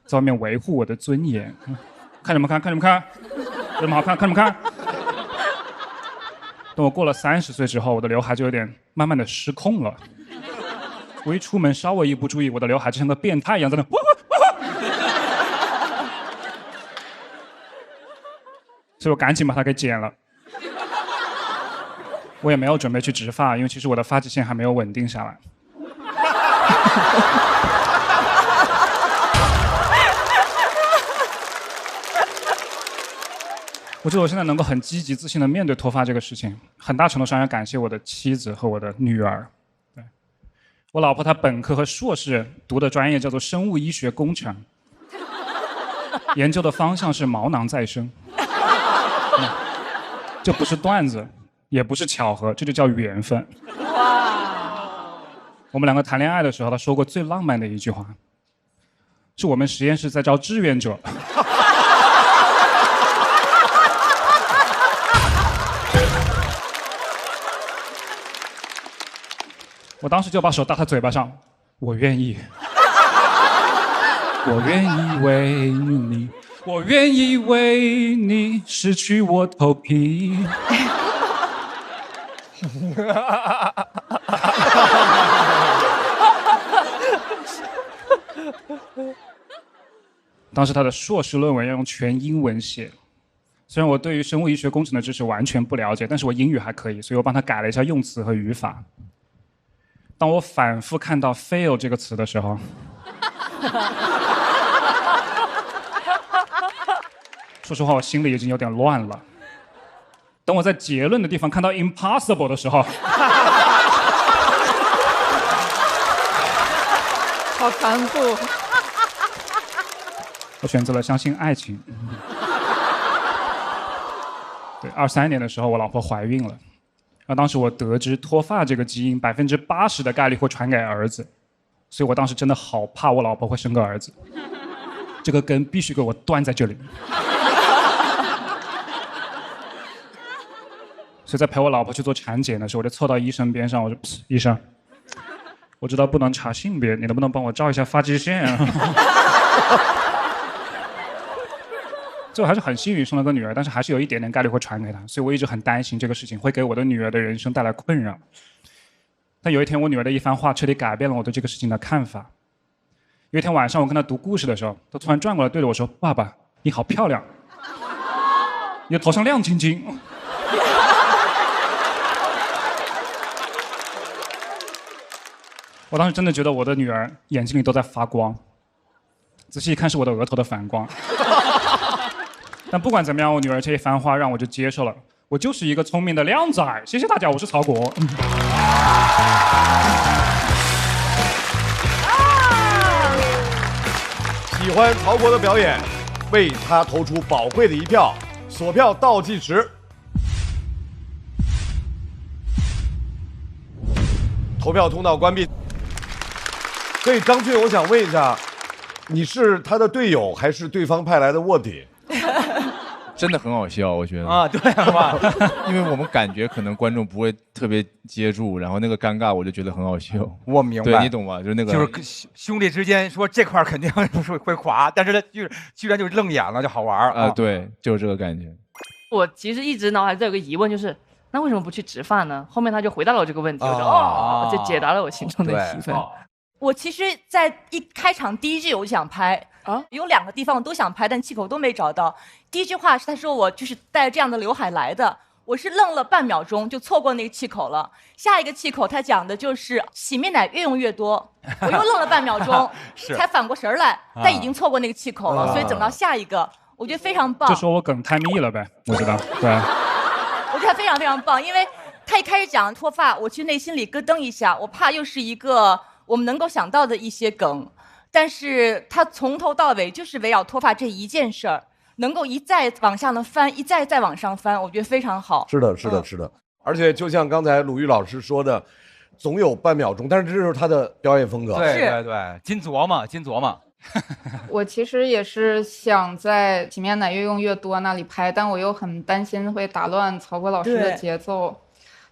在外面维护我的尊严。看什么看？看什么看？有什么好看？看什么看？等我过了30岁之后，我的刘海就有点慢慢的失控了。我一出门稍微一不注意，我的刘海就像个变态一样在那。所以我赶紧把它给剪了。我也没有准备去植发，因为其实我的发际线还没有稳定下来。我觉得我现在能够很积极自信地面对脱发这个事情，很大程度上要感谢我的妻子和我的女儿。对，我老婆她本科和硕士读的专业叫做生物医学工程，研究的方向是毛囊再生。这不是段子，也不是巧合，这就叫缘分。哇！我们两个谈恋爱的时候，他说过最浪漫的一句话，是我们实验室在招志愿者。我当时就把手搭他嘴巴上，我愿意，我愿意为你，我愿意为你失去我头皮。当时他的硕士论文要用全英文写，虽然我对于生物医学工程的知识完全不了解，但是我英语还可以，所以我帮他改了一下用词和语法。当我反复看到 fail 这个词的时候，说实话，我心里已经有点乱了。等我在结论的地方看到 impossible 的时候，
好残酷。
我选择了相信爱情。对，23年的时候，我老婆怀孕了。然后当时我得知脱发这个基因80%的概率会传给儿子，所以我当时真的好怕我老婆会生个儿子，这个根必须给我断在这里。所以在陪我老婆去做产检的时候，我就凑到医生边上，我说：“医生，我知道不能查性别，你能不能帮我照一下发际线啊？”最后还是很幸运生了个女儿，但是还是有一点点概率会传给她，所以我一直很担心这个事情会给我的女儿的人生带来困扰。但有一天，我女儿的一番话彻底改变了我对这个事情的看法。有一天晚上，我跟她读故事的时候，她突然转过来对着我说：“爸爸，你好漂亮，你的头上亮晶晶。”我当时真的觉得我的女儿眼睛里都在发光，仔细一看是我的额头的反光。但不管怎么样，我女儿这一番话让我就接受了，我就是一个聪明的靓仔。谢谢大家，我是曹国。
喜欢曹国的表演，为他投出宝贵的一票。锁票倒计时，投票通道关闭。所以张俊，我想问一下，你是他的队友还是对方派来的卧底？
真的很好笑，我觉得
啊，对啊，
因为我们感觉可能观众不会特别接住，然后那个尴尬我就觉得很好笑。
我明白，
对你懂吗？就是那个，
就是兄弟之间说这块肯定会垮，但是他居然就愣眼了，就好玩啊。
对，就是这个感觉。
我其实一直脑海里有个疑问，就是那为什么不去植发呢？后面他就回答了我这个问题，我说就解答了我心中的疑问。
我其实，在一开场第一句我就想拍啊，有2个地方我都想拍，但气口都没找到。第一句话是他说我就是带着这样的刘海来的，我是愣了半秒钟就错过那个气口了。下一个气口他讲的就是洗面奶越用越多，我又愣了半秒钟才反过神来，但已经错过那个气口了，所以等到下一个，我觉得非常棒。
就说我梗太密了呗，我知道，对。
我觉得他非常非常棒，因为他一开始讲脱发，我其实内心里咯噔一下，我怕又是一个我们能够想到的一些梗，但是他从头到尾就是围绕脱发这一件事儿，能够一再往下的翻，一再再往上翻，我觉得非常好。
是的，是的，是的。而且就像刚才鲁豫老师说的，总有半秒钟，但是这就是他的表演风格。
对对对，金琢磨，金琢磨。
我其实也是想在洗面奶越用越多那里拍，但我又很担心会打乱曹国老师的节奏。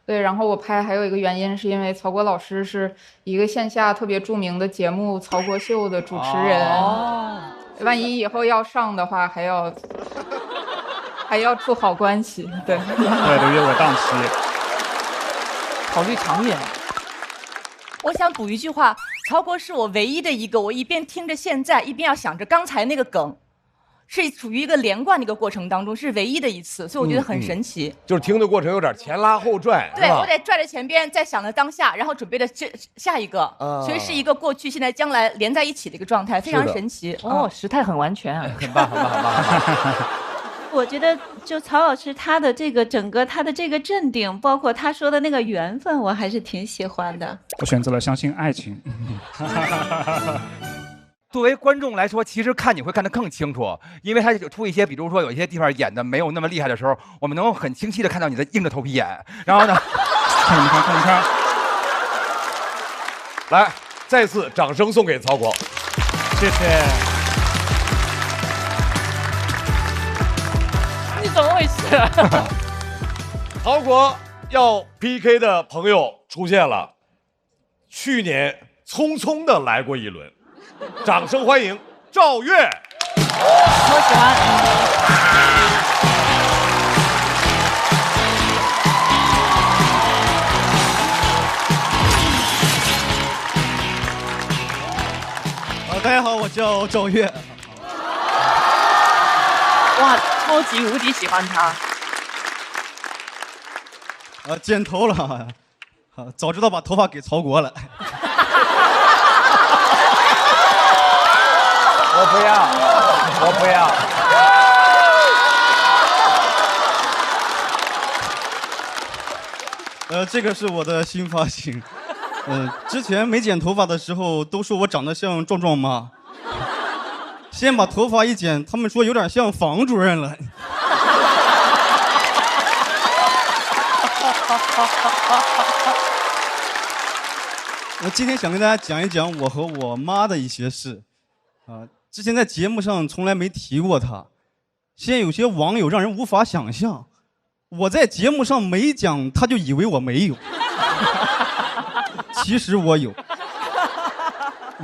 对，然后我拍还有一个原因是因为曹国老师是一个线下特别著名的节目《曹国秀》的主持人。万一以后要上的话，还要处好关系。对，对
的，约我档期。
考虑长远。
我想补一句话，曹国是我唯一的一个，我一边听着现在，一边要想着刚才那个梗，是处于一个连贯的一个过程当中，是唯一的一次，所以我觉得很神奇。
就是听的过程有点前拉后拽。
对，我得拽着前边，再想着当下，然后准备的下一个，所以是一个过去、现在、将来连在一起的一个状态，非常神奇。
哦，时态很完全啊，
很棒，很棒，很棒，很棒。
我觉得就曹老师他的这个整个他的这个镇定，包括他说的那个缘分，我还是挺喜欢的。
我选择了相信爱情。
作为观众来说，其实看你会看得更清楚，因为他出一些，比如说有一些地方演的没有那么厉害的时候，我们能够很清晰的看到你在硬着头皮演。然后呢，
看，
来，再次掌声送给曹国，
谢谢。
你怎么回事？
曹国要 PK 的朋友出现了，去年匆匆的来过一轮，掌声欢迎赵越。
我喜
欢。大家好，我叫赵越。
哇，超级无敌喜欢他。
剪头了，早知道把头发给曹国了。
我不要，我不
要。这个是我的新发型。之前没剪头发的时候都说我长得像壮壮妈，先把头发一剪，他们说有点像房主任了。我今天想跟大家讲一讲我和我妈的一些事，之前在节目上从来没提过她，现在有些网友让人无法想象，我在节目上没讲，他就以为我没有，其实我有。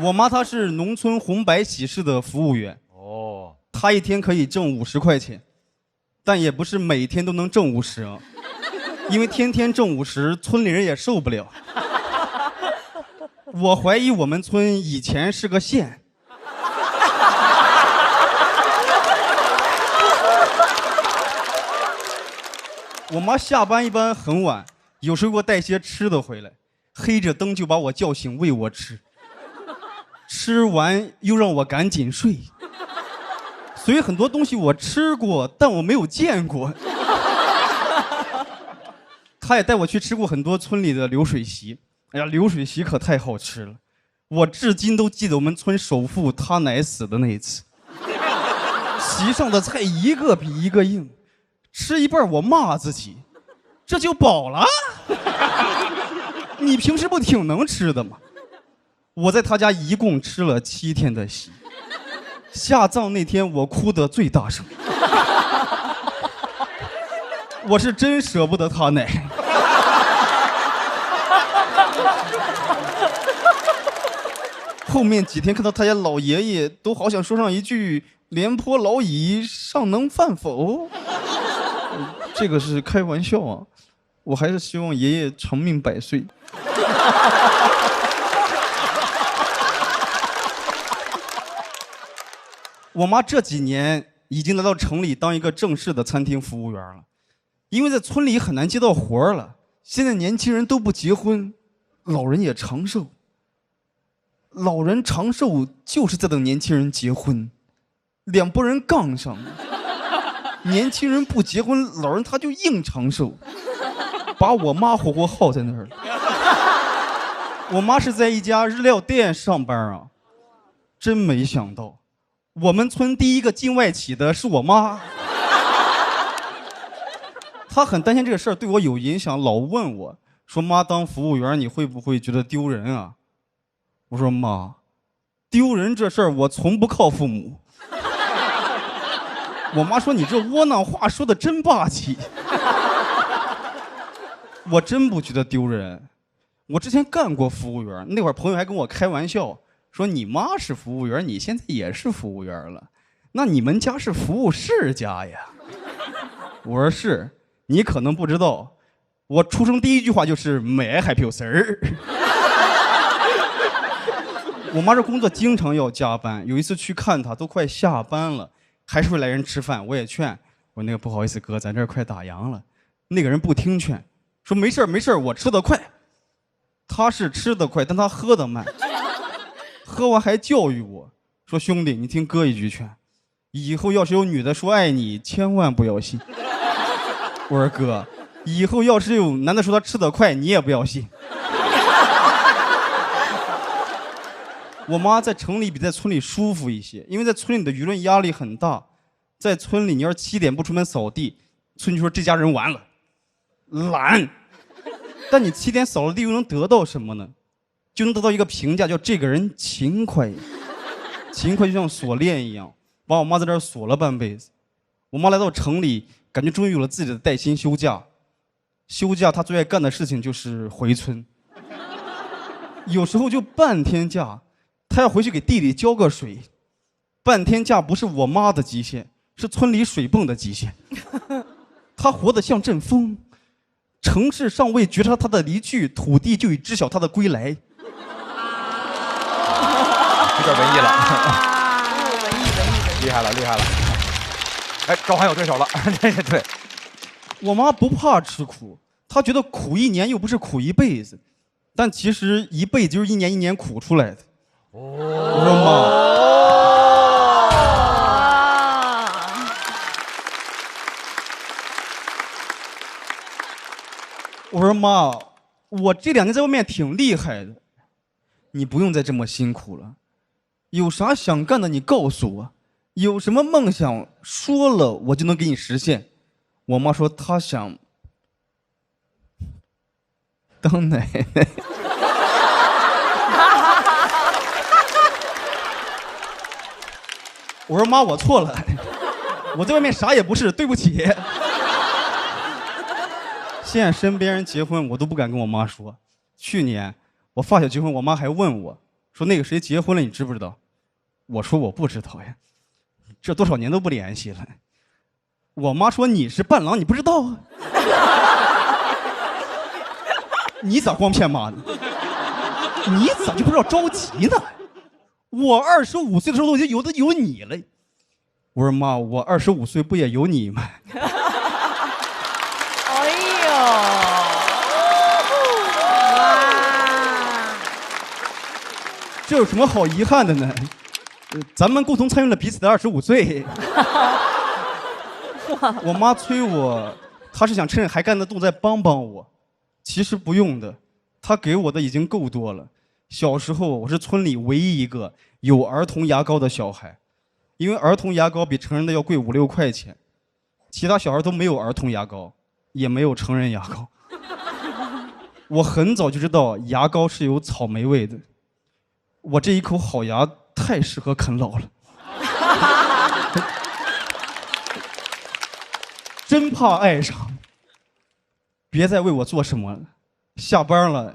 我妈她是农村红白喜事的服务员，她一天可以挣50块钱，但也不是每天都能挣50啊。因为天天挣50，村里人也受不了。我怀疑我们村以前是个县。我妈下班一般很晚，有时候给我带些吃的回来，黑着灯就把我叫醒喂我吃，吃完又让我赶紧睡。所以很多东西我吃过，但我没有见过。他也带我去吃过很多村里的流水席，哎呀，流水席可太好吃了，我至今都记得我们村首富他奶死的那一次，席上的菜一个比一个硬，吃一半我骂自己，这就饱了？你平时不挺能吃的吗？我在他家一共吃了7天的席，下葬那天我哭得最大声，我是真舍不得他奶。后面几天看到他家老爷爷，都好想说上一句“廉颇老矣，尚能饭否”。这个是开玩笑啊，我还是希望爷爷长命100岁。我妈这几年已经来到城里当一个正式的餐厅服务员了，因为在村里很难接到活了。现在年轻人都不结婚，老人也长寿。老人长寿就是在等年轻人结婚，两拨人杠上，年轻人不结婚，老人他就硬长寿，把我妈活活耗在那儿了。我妈是在一家日料店上班啊，真没想到，我们村第一个进外企的是我妈。她很担心这个事儿对我有影响，老问我说：“妈，当服务员你会不会觉得丢人啊？”我说：“妈，丢人这事儿我从不靠父母。我妈说你这窝囊话说的真霸气。我真不觉得丢人。我之前干过服务员，那会儿朋友还跟我开玩笑说你妈是服务员，你现在也是服务员了，那你们家是服务世家呀？我说是，你可能不知道，我出生第一句话就是 May I help you sir？ 我妈这工作经常要加班，有一次去看她都快下班了，还是会来人吃饭，我也劝我那个不好意思哥，咱这儿快打烊了。那个人不听劝，说没事没事，我吃得快。他是吃得快，但他喝得慢。喝完还教育我说：“兄弟，你听哥一句劝，以后要是有女的说爱你，千万不要信。”我说哥，以后要是有男的说他吃得快，你也不要信。我妈在城里比在村里舒服一些，因为在村里的舆论压力很大。在村里，你要是7点不出门扫地，村就说这家人完了，懒。但你7点扫了地又能得到什么呢？就能得到一个评价，叫这个人勤快。勤快就像锁链一样，把我妈在这儿锁了半辈子。我妈来到城里，感觉终于有了自己的带薪休假。休假她最爱干的事情就是回村，有时候就半天假，她要回去给地里浇个水。半天假不是我妈的极限，是村里水泵的极限。她活得像阵风。城市尚未觉察他的离去，土地就已知晓他的归来。有
点文艺了，厉害了，厉害了！哎，高寒有对手了，这是对。
我妈不怕吃苦，她觉得苦1年又不是苦一辈子，但其实一辈子就是1年1年苦出来的。我说妈。我说妈，我这2年在外面挺厉害的，你不用再这么辛苦了。有啥想干的你告诉我，有什么梦想说了我就能给你实现。我妈说她想当奶奶。我说妈，我错了，我在外面啥也不是，对不起。现在身边人结婚，我都不敢跟我妈说。去年我发小结婚，我妈还问我说：“那个谁结婚了，你知不知道？”我说：“我不知道呀，这多少年都不联系了。”我妈说：“你是伴郎，你不知道啊？你咋光骗妈呢？你咋就不知道着急呢？我25岁的时候都已经有你了。”我说：“妈，我25岁不也有你吗？”这有什么好遗憾的呢？咱们共同参与了彼此的25岁。我妈催我，她是想趁着还干得动再帮帮我。其实不用的，她给我的已经够多了。小时候我是村里唯一一个有儿童牙膏的小孩，因为儿童牙膏比成人的要贵5、6块钱，其他小孩都没有儿童牙膏，也没有成人牙膏。我很早就知道牙膏是有草莓味的。我这一口好牙太适合啃老了，真怕爱上。别再为我做什么了，下班了，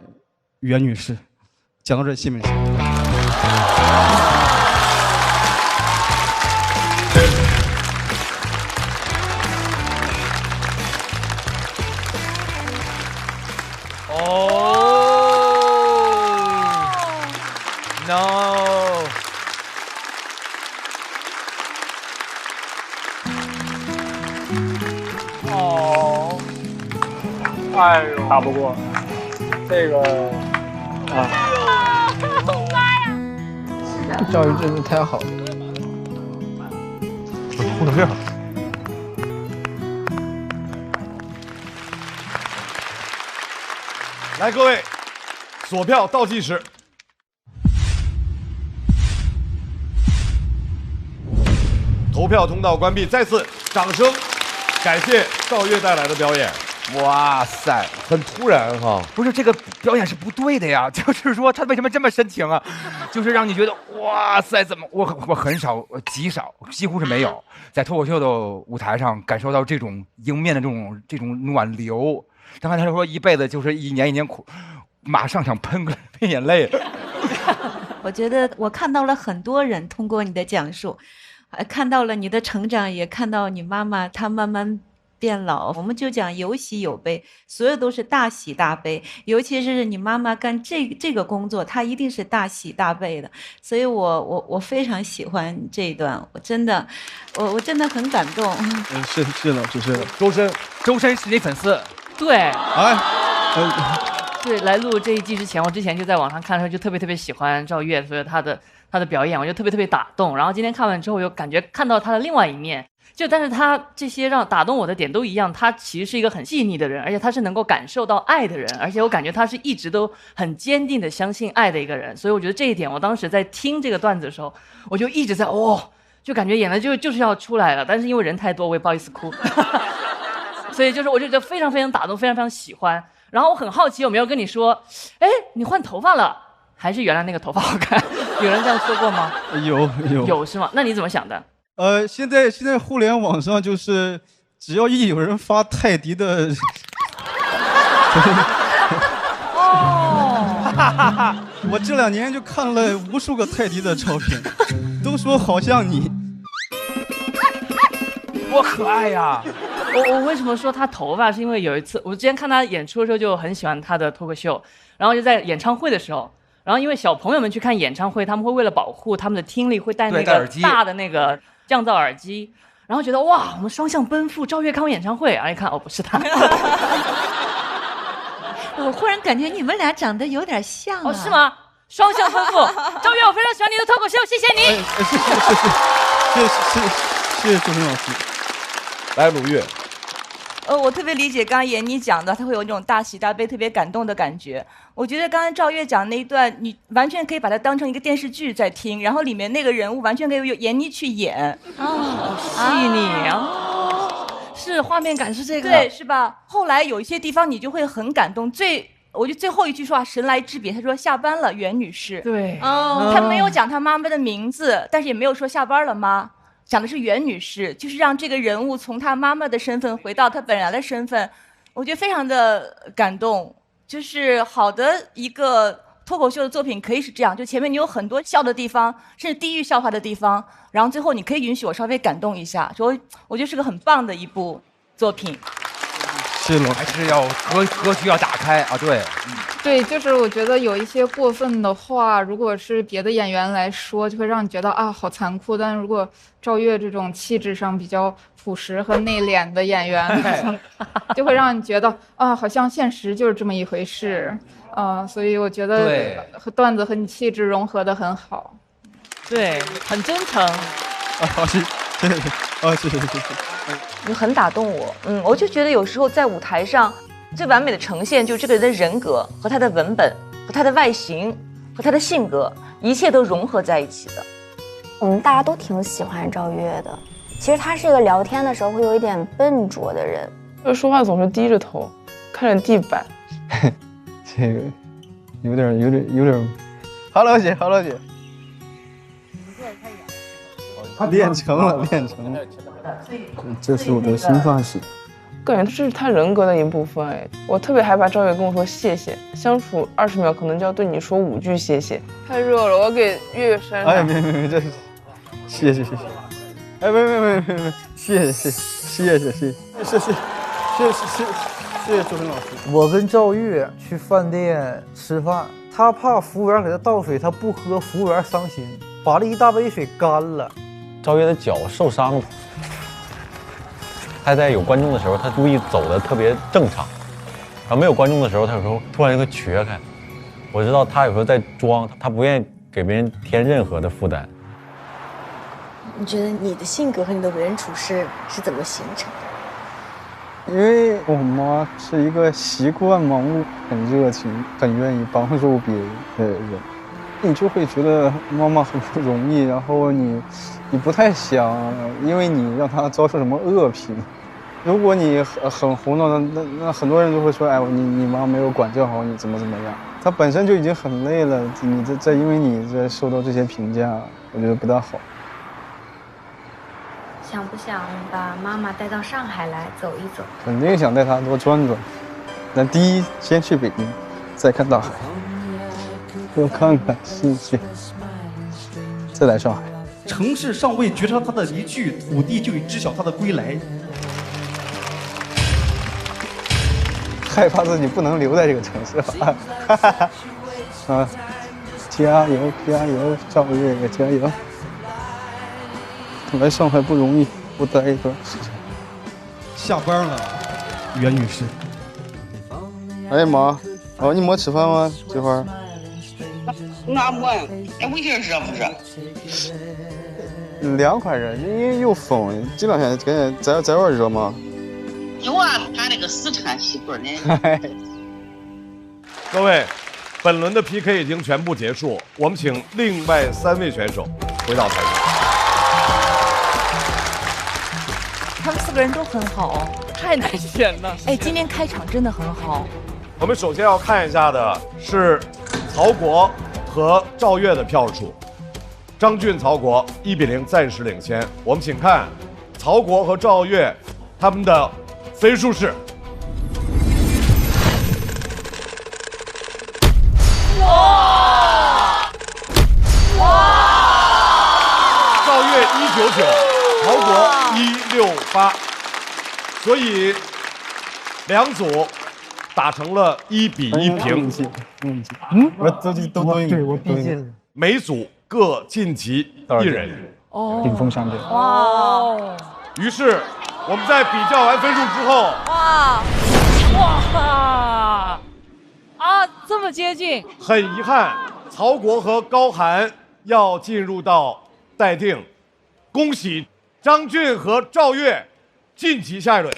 袁女士。讲到这，谢谢。
哎呦，打不过，这个啊，教育真的太好了，
护得越好。
来，各位，锁票倒计时。投票通道关闭，再次掌声，感谢赵越带来的表演。
哇塞，
很突然哈。
不是这个表演是不对的呀，就是说他为什么这么深情啊？就是让你觉得哇塞，怎么我很少极少几乎是没有在脱口秀的舞台上感受到这种迎面的这种暖流。刚才他说一辈子就是一年一年苦，马上想喷眼泪。
我觉得我看到了很多人通过你的讲述，看到了你的成长，也看到你妈妈她慢慢变老。我们就讲有喜有悲，所有都是大喜大悲。尤其是你妈妈干这个工作，她一定是大喜大悲的。所以我非常喜欢这一段，我真的很感动。
是老师，是的。
周深是你粉丝？
对。
哎，
对，来录这一季之前，我之前就在网上看的时候就特别喜欢赵月，所以他的表演我就特别打动。然后今天看完之后，又感觉看到他的另外一面。但是他这些让打动我的点都一样，他其实是一个很细腻的人，而且他是能够感受到爱的人，而且我感觉他是一直都很坚定的相信爱的一个人。所以我觉得这一点，我当时在听这个段子的时候，我就一直在就感觉眼泪就是要出来了，但是因为人太多，我也不好意思哭。所以我就觉得非常打动，非常喜欢。然后我很好奇有没有跟你说，哎，你换头发了，还是原来那个头发好看？有人这样说过吗？
有
是吗？那你怎么想的？
现在互联网上就是只要一有人发泰迪的，我这2年就看了无数个泰迪的照片，都说好像你，
多可爱呀！
我为什么说他头发？是因为有一次我之前看他演出的时候就很喜欢他的脱口秀，然后就在演唱会的时候，然后因为小朋友们去看演唱会，他们会为了保护他们的听力，会戴那个大的那个降噪耳机，然后觉得哇，我们双向奔赴，赵月看完演唱会，然后一看不是他。
我忽然感觉你们俩长得有点像啊。
是吗？双向奔赴，赵月，我非常喜欢你的脱口秀，谢谢你。
谢谢周深老师。
来，鲁豫。
我特别理解刚刚闫妮讲的，他会有那种大喜大悲、特别感动的感觉。我觉得刚刚赵月讲那一段，你完全可以把它当成一个电视剧在听，然后里面那个人物完全可以由闫妮去演。
细腻是画面感是这个，
对，是吧？后来有一些地方你就会很感动。我觉得最后一句说话神来之笔，他说下班了，袁女士。
对，
他没有讲他妈妈的名字，但是也没有说下班了吗？讲的是袁女士，就是让这个人物从他妈妈的身份回到他本来的身份，我觉得非常的感动。就是好的一个脱口秀的作品可以是这样，就前面你有很多笑的地方，甚至地狱笑话的地方，然后最后你可以允许我稍微感动一下，所以我觉得是个很棒的一部作品。
是了，
还是要格局要打开啊，对。
对，就是我觉得有一些过分的话，如果是别的演员来说，就会让你觉得好残酷。但如果赵月这种气质上比较朴实和内敛的演员，就会让你觉得好像现实就是这么一回事所以我觉得段子和你气质融合得很好。
对，很真诚。
好，谢谢。
你很打动我，我就觉得有时候在舞台上。最完美的呈现就是这个人的人格和他的文本和他的外形和他的性格，一切都融合在一起的。
我们大家都挺喜欢赵月的。其实他是一个聊天的时候会有一点笨拙的人，
就是说话总是低着头，看着地板。
这个有点。Hello 姐。练成了。这是我的新发型。
感觉这是他人格的一部分我特别害怕赵月跟我说谢谢，相处20秒可能就要对你说5句谢谢。太热了，我给月月扇扇。
别，这是谢谢。没，谢谢周深老师。
我跟赵月去饭店吃饭，他怕服务员给他倒水，他不喝，服务员伤心，把了一大杯水干了。
赵月的脚受伤了。他在有观众的时候，他故意走的特别正常，然后没有观众的时候，他有时候突然一个瘸开。我知道他有时候在装，他不愿意给别人添任何的负担。
你觉得你的性格和你的为人处事是怎么形成
的？因为我妈是一个习惯忙碌、很热情、很愿意帮助别人的人，你就会觉得妈妈很不容易，然后你不太想，因为你让她遭受什么恶评，如果你很红的，那很多人都会说，哎，你妈没有管教好你，怎么样？他本身就已经很累了，你再因为你在受到这些评价，我觉得不大好。
想不想把妈妈带到上海来走一走？
肯定想带她多转转，但第一先去北京，再看大海，多看看世界，再来上海。
城市尚未觉察他的离去，土地就已知晓他的归来。
害怕自己不能留在这个城市了。啊，加油加油，赵月也加油。来上海不容易，多待一段时间。
下班了，袁女士。
哎妈，哦，你没吃饭吗？这会儿？
俺没，哎，微信热不热？
凉快着，因为有风。这两天在外热吗？
有啊，他那个四川西部呢。
各位，本轮的 PK 已经全部结束，我们请另外3位选手回到台上。
他们4个人都很好，
太难选了。
哎，今天开场真的很好。
我们首先要看一下的是曹国和赵越的票数。张俊、曹国1比0暂时领先。我们请看曹国和赵越他们的分数是。
哇！
赵越199，曹国168，所以2组打成了1比1平。
我都对我递进了。
每组各晋级1人。
哦，顶峰相对。
哇！
于是我们在比较完分数之后，
哇！啊，这么接近！
很遗憾，曹国和高寒要进入到待定。恭喜张俊和赵越晋级下一轮。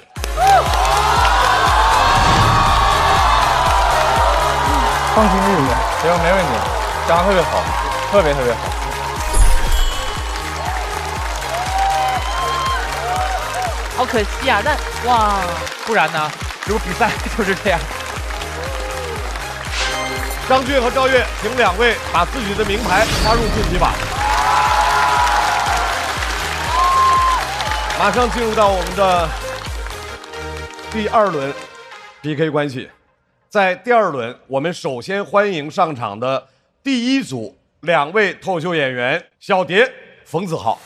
放心日子，行，没问题，讲得特别好，特别好。
好可惜啊，但哇，
不然呢？如果比赛就是这样。
张俊和赵越，请2位把自己的名牌插入晋级榜。马上进入到我们的第2轮 PK 关系。在第2轮，我们首先欢迎上场的第1组2位脱口秀演员小蝶、冯子豪。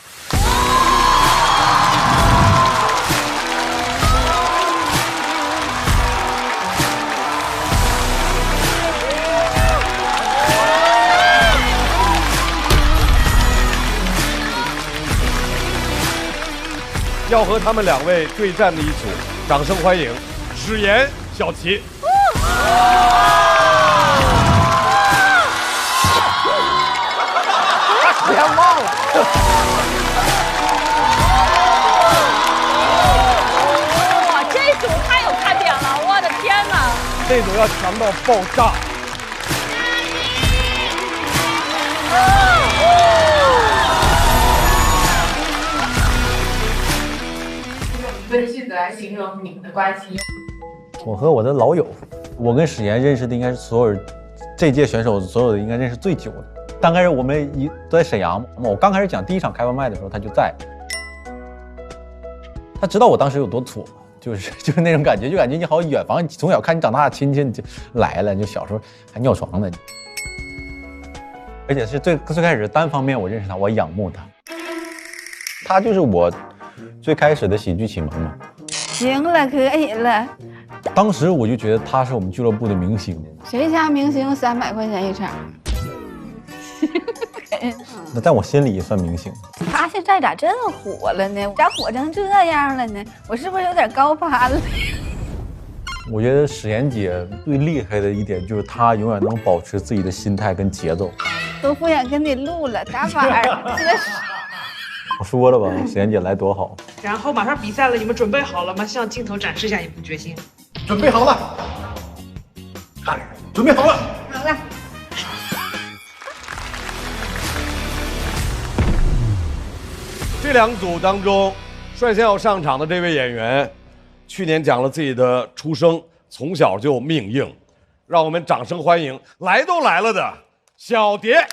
要和他们2位对战的一组，掌声欢迎史岩、小齐。
别忘了。
哇，这组太有看点了，我的天哪！
这组要强到爆炸。
分析的来形容你们的关系。
我和我的老友，我跟史岩认识的应该是所有这届选手所有的应该认识最久的。刚开始我们都在沈阳嘛，我刚开始讲第1场开放麦的时候，他就在。他知道我当时有多土，就是那种感觉，就感觉你好远房，从小看你长大的亲戚就来了，就小时候还尿床呢。而且是最开始单方面我认识他，我仰慕他。他就是我最开始的喜剧启蒙嘛。
行了，可以了。
当时我就觉得他是我们俱乐部的明星。
谁家明星300块钱一场？
那在我心里也算明星。
他现在咋这么火了呢？咋火成这样了呢？我是不是有点高攀了？
我觉得史岩姐最厉害的一点就是她永远能保持自己的心态跟节奏。
都不想跟你录了，打板儿。
我说了吧，史岩姐来多好。
然后马上比赛了，你们准备好了吗？向镜头展示一下你们的决心。
准备好了。准备好了。
好了。
这2组当中，率先要上场的这位演员，去年讲了自己的出生，从小就命硬，让我们掌声欢迎来都来了的小蝶。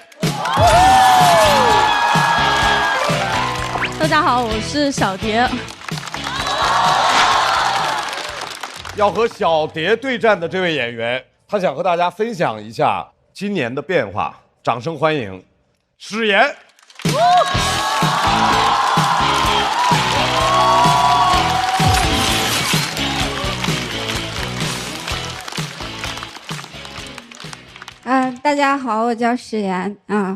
大家好，我是小蝶。
要和小蝶对战的这位演员，他想和大家分享一下今年的变化。掌声欢迎史岩。
大家好，我叫史岩啊。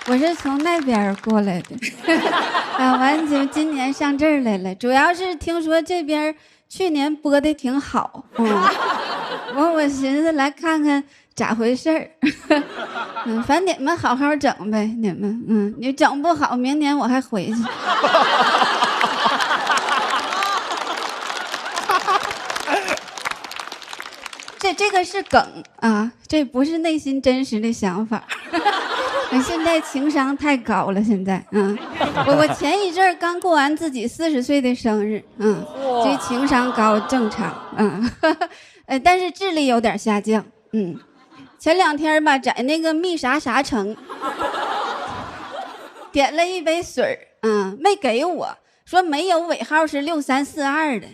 我是从那边过来的，完就今年上这儿来了，主要是听说这边去年播的挺好，我寻思来看看咋回事儿，反正你们好好整呗，你们，你整不好，明年我还回去。这个是梗啊，这不是内心真实的想法。现在情商太高了，现在，我前一阵儿刚过完自己40岁的生日，这情商高正常，但是智力有点下降，前2天吧，在那个蜜啥啥城点了一杯水没给我，说没有尾号是6342的，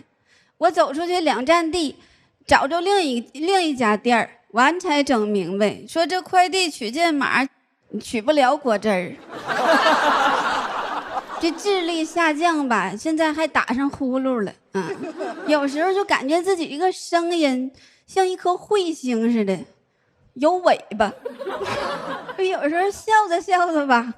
我走出去2站地，找着另一家店儿，完才整明白，说这快递取件码取不了果汁儿。这智力下降吧，现在还打上呼噜了，有时候就感觉自己一个声音像一颗彗星似的，有尾巴，有时候笑着笑着吧。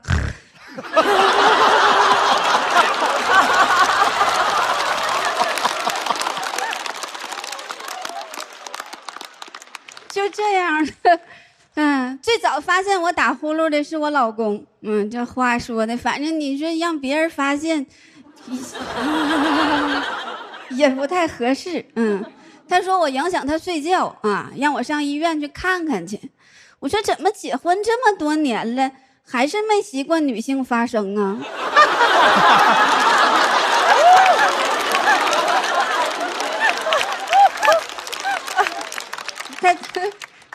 就这样的，最早发现我打呼噜的是我老公，这话说的，反正你说让别人发现，也不太合适，他说我影响他睡觉啊，让我上医院去看看去。我说怎么结婚这么多年了，还是没习惯女性发声啊？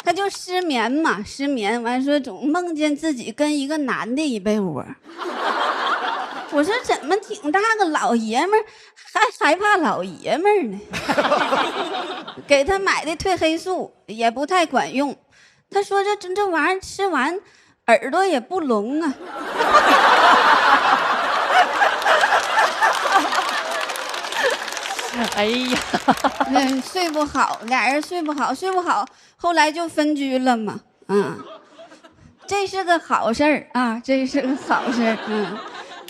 他就失眠嘛，失眠完说总梦见自己跟一个男的一被窝。我说怎么挺大个老爷们儿，还害怕老爷们儿呢？给他买的褪黑素也不太管用，他说这玩意儿吃完耳朵也不聋啊。
哎呀，
睡不好，俩人睡不好，后来就分居了嘛，这是个好事儿啊，这是个好事儿，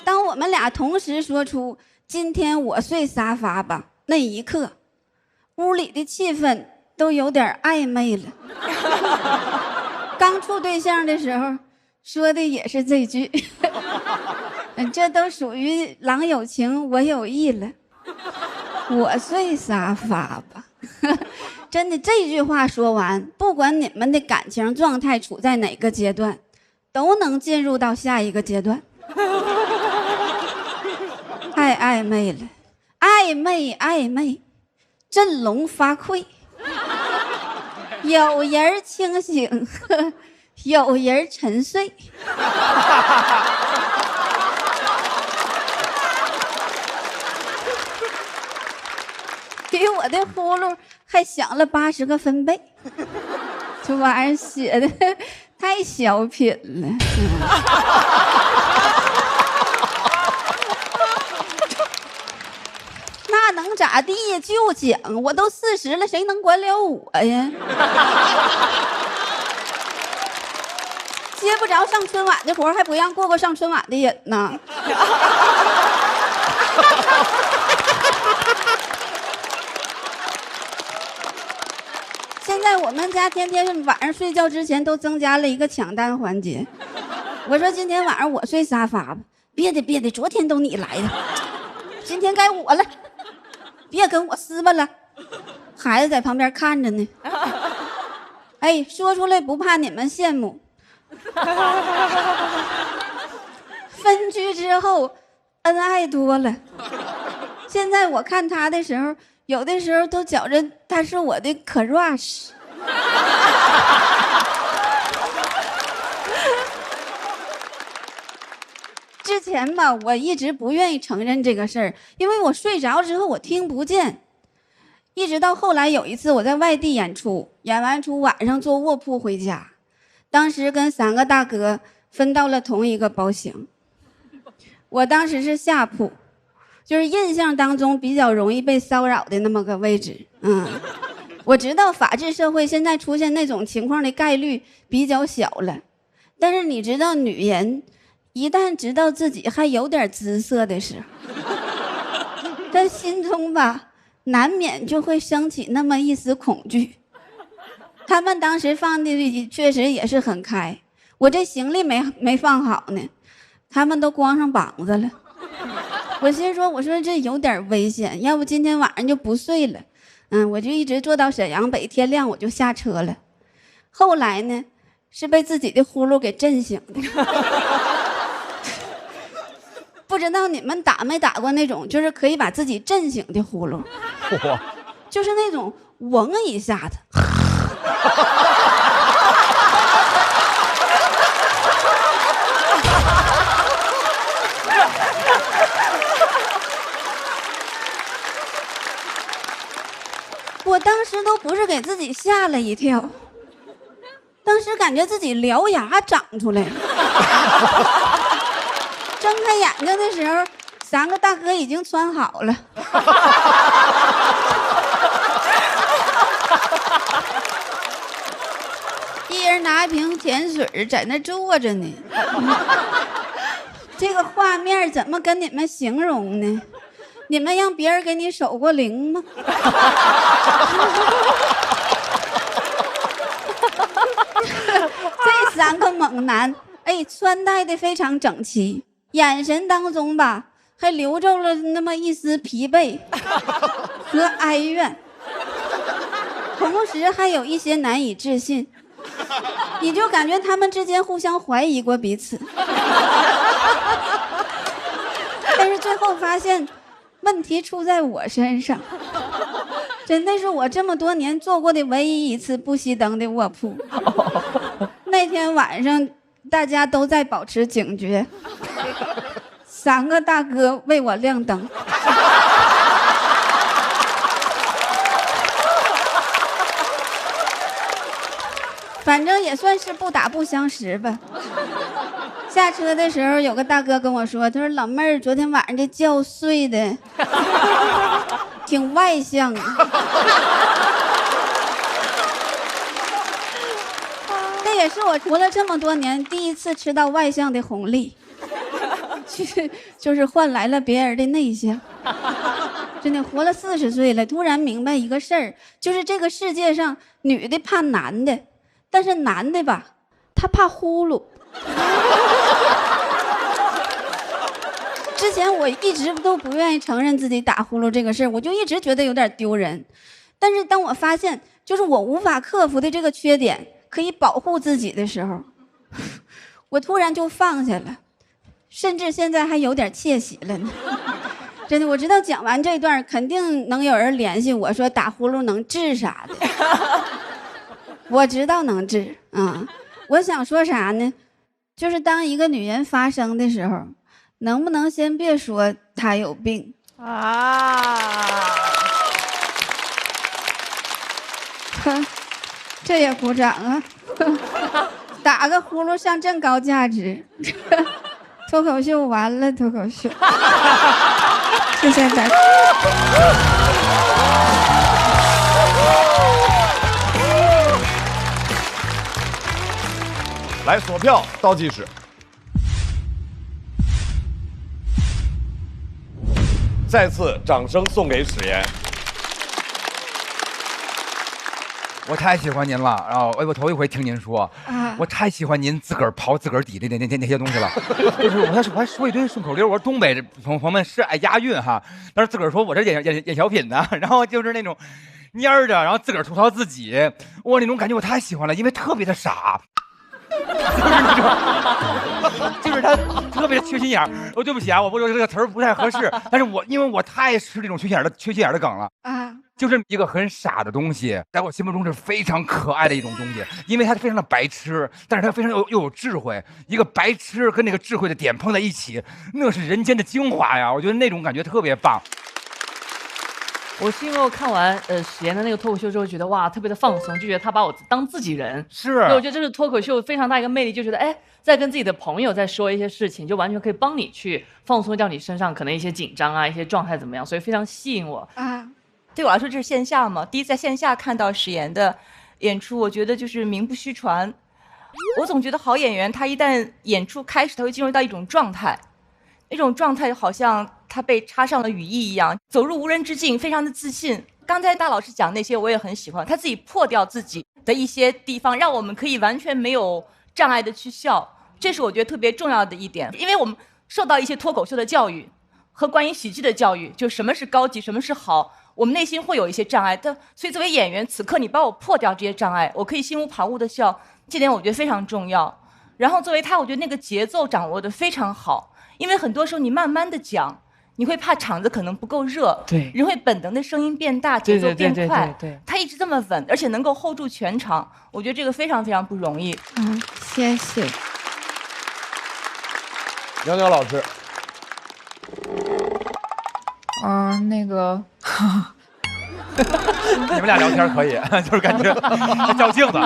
当我们俩同时说出今天我睡沙发吧，那一刻，屋里的气氛都有点暧昧了。刚处对象的时候说的也是这句，这都属于郎有情我有意了。我睡沙发吧，真的这句话说完，不管你们的感情状态处在哪个阶段，都能进入到下一个阶段。太暧昧了，暧昧，振聋发聩。有人清醒，有人沉睡。比我的呼噜还响了80个分贝，这玩意儿写的太小品了。那能咋地呀？就讲，我都40了，谁能管了我呀？接不着上春晚的活，还不让过上春晚的瘾呢。现在我们家天天晚上睡觉之前都增加了一个抢单环节。我说今天晚上我睡沙发吧，别的，昨天都你来的，今天该我了，别跟我撕巴了。孩子在旁边看着呢。哎，说出来不怕你们羡慕。分居之后，恩爱多了。现在我看他的时候，有的时候都觉着他是我的crush。之前吧，我一直不愿意承认这个事儿，因为我睡着之后我听不见。一直到后来有一次我在外地演出，演完出晚上坐卧铺回家，当时跟3个大哥分到了同一个包厢。我当时是下铺，就是印象当中比较容易被骚扰的那么个位置。我知道法治社会现在出现那种情况的概率比较小了，但是你知道女人一旦知道自己还有点姿色的时候，她心中吧难免就会升起那么一丝恐惧。他们当时放的确实也是很开，我这行李没放好呢，他们都光上膀子了。我心说，我说这有点危险，要不今天晚上就不睡了。我就一直坐到沈阳北，天亮我就下车了。后来呢，是被自己的呼噜给震醒的。不知道你们打没打过那种就是可以把自己震醒的呼噜？就是那种嗡一下子。我当时都不是给自己吓了一跳，当时感觉自己獠牙长出来了。睁开眼睛的时候，3个大哥已经穿好了。一人拿一瓶甜水在那坐着呢。这个画面怎么跟你们形容呢？你们让别人给你守过灵吗？这3个猛男，穿戴的非常整齐，眼神当中吧，还流露了那么一丝疲惫和哀怨，同时还有一些难以置信。你就感觉他们之间互相怀疑过彼此，但是最后发现问题出在我身上，真的是我这么多年做过的唯一一次不熄灯的卧铺。那天晚上大家都在保持警觉，3个大哥为我亮灯。反正也算是不打不相识吧。下车的时候，有个大哥跟我说：“他说老妹儿，昨天晚上这觉睡的挺外向的。”这也是我活了这么多年第一次吃到外向的红利，就是换来了别人的内向。真的活了40岁了，突然明白一个事儿，就是这个世界上女的怕男的。但是男的吧，他怕呼噜。之前我一直都不愿意承认自己打呼噜这个事儿，我就一直觉得有点丢人。但是当我发现，就是我无法克服的这个缺点可以保护自己的时候，我突然就放下了，甚至现在还有点窃喜了呢。真的，我知道讲完这段肯定能有人联系我说打呼噜能治啥的。我知道能治啊！我想说啥呢？就是当一个女人发声的时候，能不能先别说她有病啊？哼，这也鼓掌啊！打个呼噜上这高价值，脱口秀完了，脱口秀。谢谢大家。
来锁票，倒计时。再次掌声送给史岩。
我太喜欢您了，然后我头一回听您说，我太喜欢您自个儿刨自个儿底的那些东西了。就是我还说一堆顺口溜，我说东北朋友们是爱押韵哈，但是自个儿说我这演小品呢，然后就是那种蔫儿的，然后自个儿吐槽自己，哇，那种感觉我太喜欢了，因为特别的傻。就是他特别缺心眼儿。对不起啊，我不说这个词儿不太合适，但是因为我太爱吃这种缺心眼儿的梗了啊。就是一个很傻的东西，在我心目中是非常可爱的一种东西，因为它非常的白痴，但是它非常又有智慧。一个白痴跟那个智慧的点碰在一起，那是人间的精华呀！我觉得那种感觉特别棒。
我是因为我看完史岩的那个脱口秀之后，觉得哇特别的放松，就觉得他把我当自己人。
是，
我觉得这是脱口秀非常大一个魅力，就觉得哎，在跟自己的朋友在说一些事情，就完全可以帮你去放松掉你身上可能一些紧张啊、一些状态怎么样，所以非常吸引我
啊。对我来说这是线下嘛，第一次在线下看到史岩的演出，我觉得就是名不虚传。我总觉得好演员他一旦演出开始，他会进入到一种状态，那种状态好像他被插上了羽翼一样，走入无人之境，非常的自信。刚才大老师讲那些我也很喜欢，他自己破掉自己的一些地方，让我们可以完全没有障碍的去笑，这是我觉得特别重要的一点。因为我们受到一些脱口秀的教育和关于喜剧的教育，就什么是高级，什么是好，我们内心会有一些障碍的。所以作为演员，此刻你帮我破掉这些障碍，我可以心无旁骛的笑，这点我觉得非常重要。然后作为他，我觉得那个节奏掌握的非常好，因为很多时候你慢慢的讲，你会怕场子可能不够热，
对，
人会本能的声音变大，节奏变快，
对，
他一直这么稳，而且能够 hold 住全场，我觉得这个非常非常不容易。
谢谢。
苗苗老师。
那个，
你们俩聊天可以，就是感觉照镜子。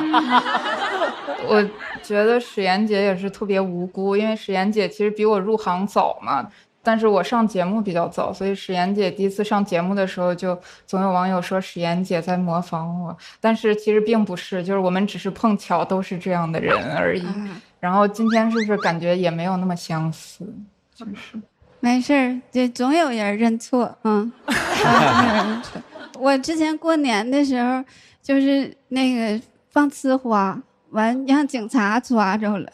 我觉得史岩姐也是特别无辜，因为史岩姐其实比我入行早嘛，但是我上节目比较早，所以史岩姐第一次上节目的时候，就总有网友说史岩姐在模仿我，但是其实并不是，就是我们只是碰巧都是这样的人而已。然后今天是不是感觉也没有那么相似？就是。
没事儿，这总有人认错，我之前过年的时候，就是那个放呲花，完让警察抓着了，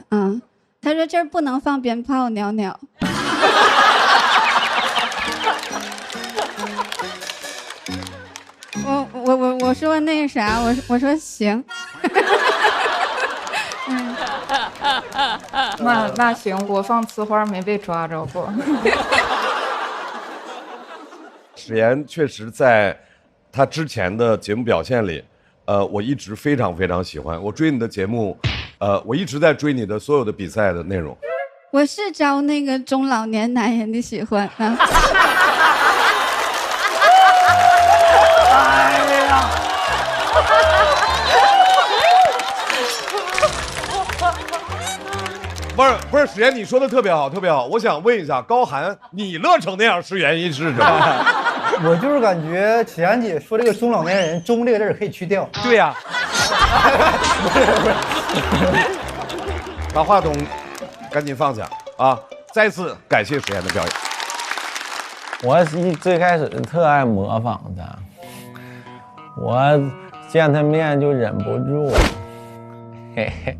他说这儿不能放鞭炮，鸟鸟。我说那个啥，我说行。
那行，我放呲花没被抓着过。
史岩确实在他之前的节目表现里，我一直非常非常喜欢。我追你的节目，我一直在追你的所有的比赛的内容。
我是招那个中老年男人的喜欢啊。
哎呀！
不是，史岩，你说的特别好，特别好。我想问一下，高寒，你乐成那样是原因是什么？
我就是感觉史岩姐说这个中老年人，中这个字可以去掉。
对呀。
把话筒赶紧放下啊！再次感谢史岩的表演。
我最开始特爱模仿他，我见他面就忍不住，嘿嘿。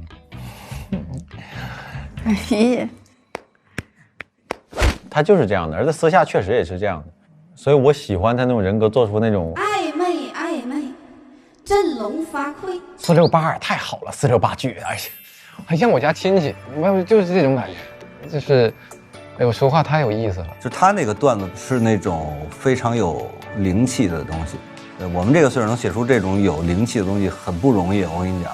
哎呀，
他就是这样的，而在私下确实也是这样的，所以我喜欢他那种人格，做出那种
暧昧，振聋发聩。
468也太好了，468剧，哎呀，很像我家亲戚，就是这种感觉，就是，哎，我说话太有意思了。
就他那个段子是那种非常有灵气的东西，我们这个岁数能写出这种有灵气的东西很不容易，我跟你讲。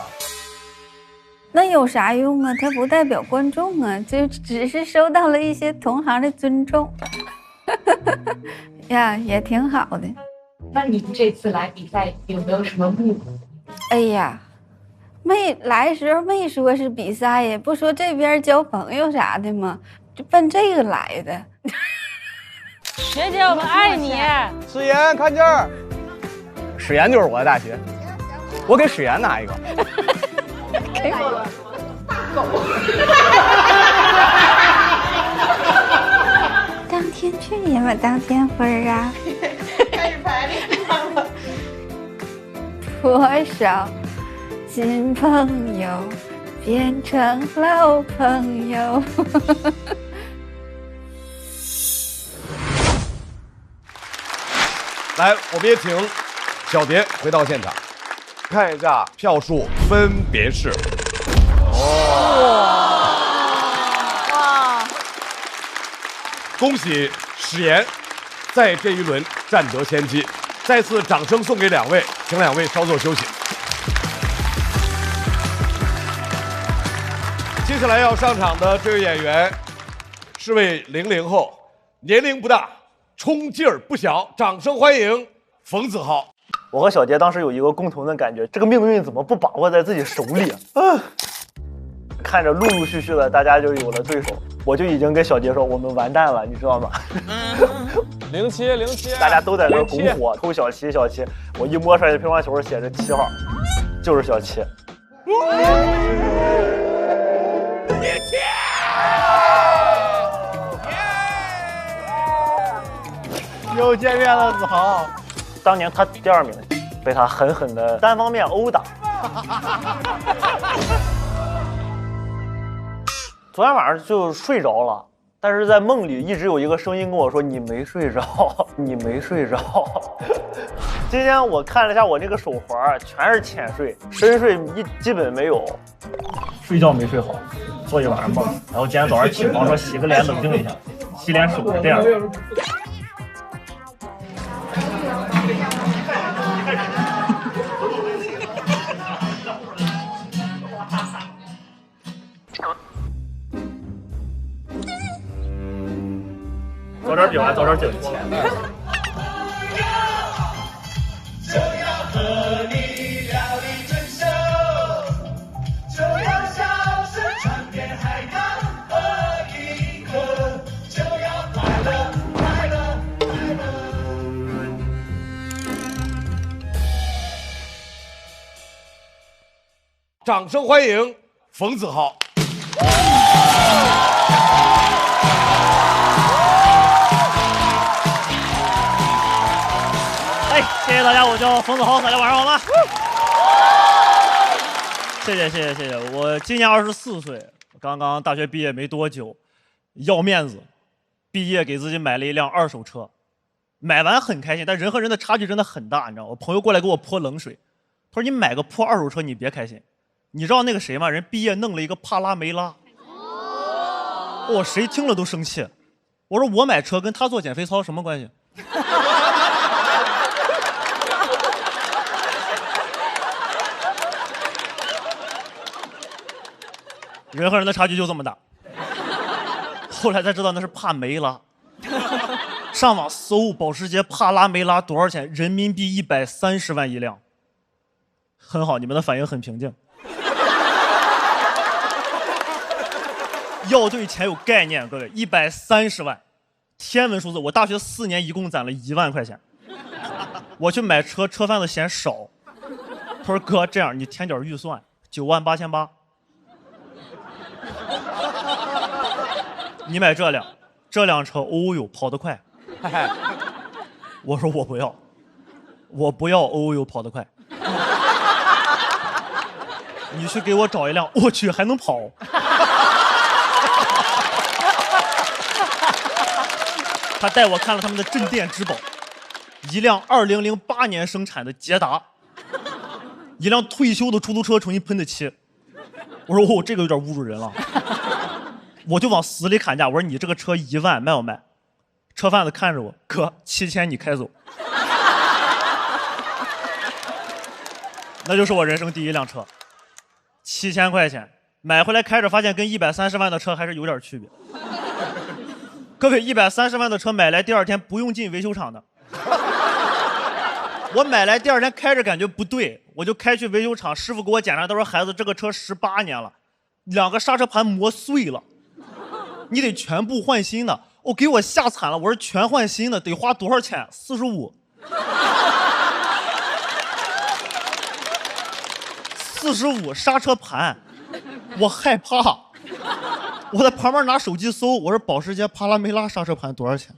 那有啥用啊？它不代表观众啊，就只是收到了一些同行的尊重，呀，也挺好的。
那你们这次来比赛有没有什么目的？
哎呀，没来时候没说是比赛呀，不说这边交朋友啥的吗？就奔这个来的。
学姐，我们爱你。
史岩，看这儿，史岩就是我的大学，我给史岩拿一个。
给我狗。当天去也嘛，当天分啊。开始排练了。多少新朋友变成老朋友。
来，我们也请小蝶回到现场，看一下票数分别是
哇！
恭喜史岩在这一轮占得先机，再次掌声送给两位，请两位稍作休息。接下来要上场的这位演员是位00后，年龄不大，冲劲儿不小，掌声欢迎冯子豪。
我和小杰当时有一个共同的感觉，这个命运怎么不把握在自己手里啊？看着陆陆续续的大家就有了对手，我就已经跟小杰说我们完蛋了，你知道吗
？07，
大家都在那拱火，偷小七，我一摸出来的乒乓球写着7号，就是小七。又见面了，子豪。当年他第2名，被他狠狠的单方面殴打。昨天晚上就睡着了，但是在梦里一直有一个声音跟我说：“你没睡着，你没睡着。”今天我看了一下我这个手环，全是浅睡，深睡基本没有。
睡觉没睡好，做一晚上梦，然后今天早上起床说洗个脸冷静一下，洗脸手是这样。早点表完，早点挣钱。就要和你聊一整宿，就要笑声传遍海洋和银河，就要快乐，快乐，快乐。
掌声欢迎冯子豪。
谢谢大家，我叫冯子豪，大家晚上好吗？谢谢，我今年24岁，刚刚大学毕业没多久，要面子，毕业给自己买了一辆2手车，买完很开心，但人和人的差距真的很大，你知道吗？我朋友过来给我泼冷水，他说你买个破2手车你别开心，你知道那个谁吗？人毕业弄了一个帕拉梅拉，谁听了都生气。我说我买车跟他做减肥操什么关系？人和人的差距就这么大。后来才知道那是帕梅拉。上网搜保时捷帕拉梅拉多少钱？人民币130万一辆。很好，你们的反应很平静。要对钱有概念，各位，130万，天文数字。我大学4年一共攒了1万块钱。我去买车，车贩子嫌少，他说哥，这样你添点预算，98800。你买这辆车，哦呦，跑得快。我说我不要，哦呦，跑得快。你去给我找一辆，我去还能跑。他带我看了他们的镇店之宝，一辆2008年生产的捷达，一辆退休的出租车重新喷的漆。我说这个有点侮辱人了。我就往死里砍价，我说你这个车1万卖不卖？车贩子看着我，哥7000你开走。那就是我人生第1辆车，7000块钱买回来开着，发现跟130万的车还是有点区别。各位，130万的车买来第2天不用进维修厂的。我买来第2天开着感觉不对，我就开去维修厂，师傅给我检查，他说孩子这个车18年了，2个刹车盘磨碎了。你得全部换新的，给我吓惨了。我说全换新的得花多少钱？45。45刹车盘，我害怕。我在旁边拿手机搜，我说保时捷帕拉梅拉刹车盘多少钱？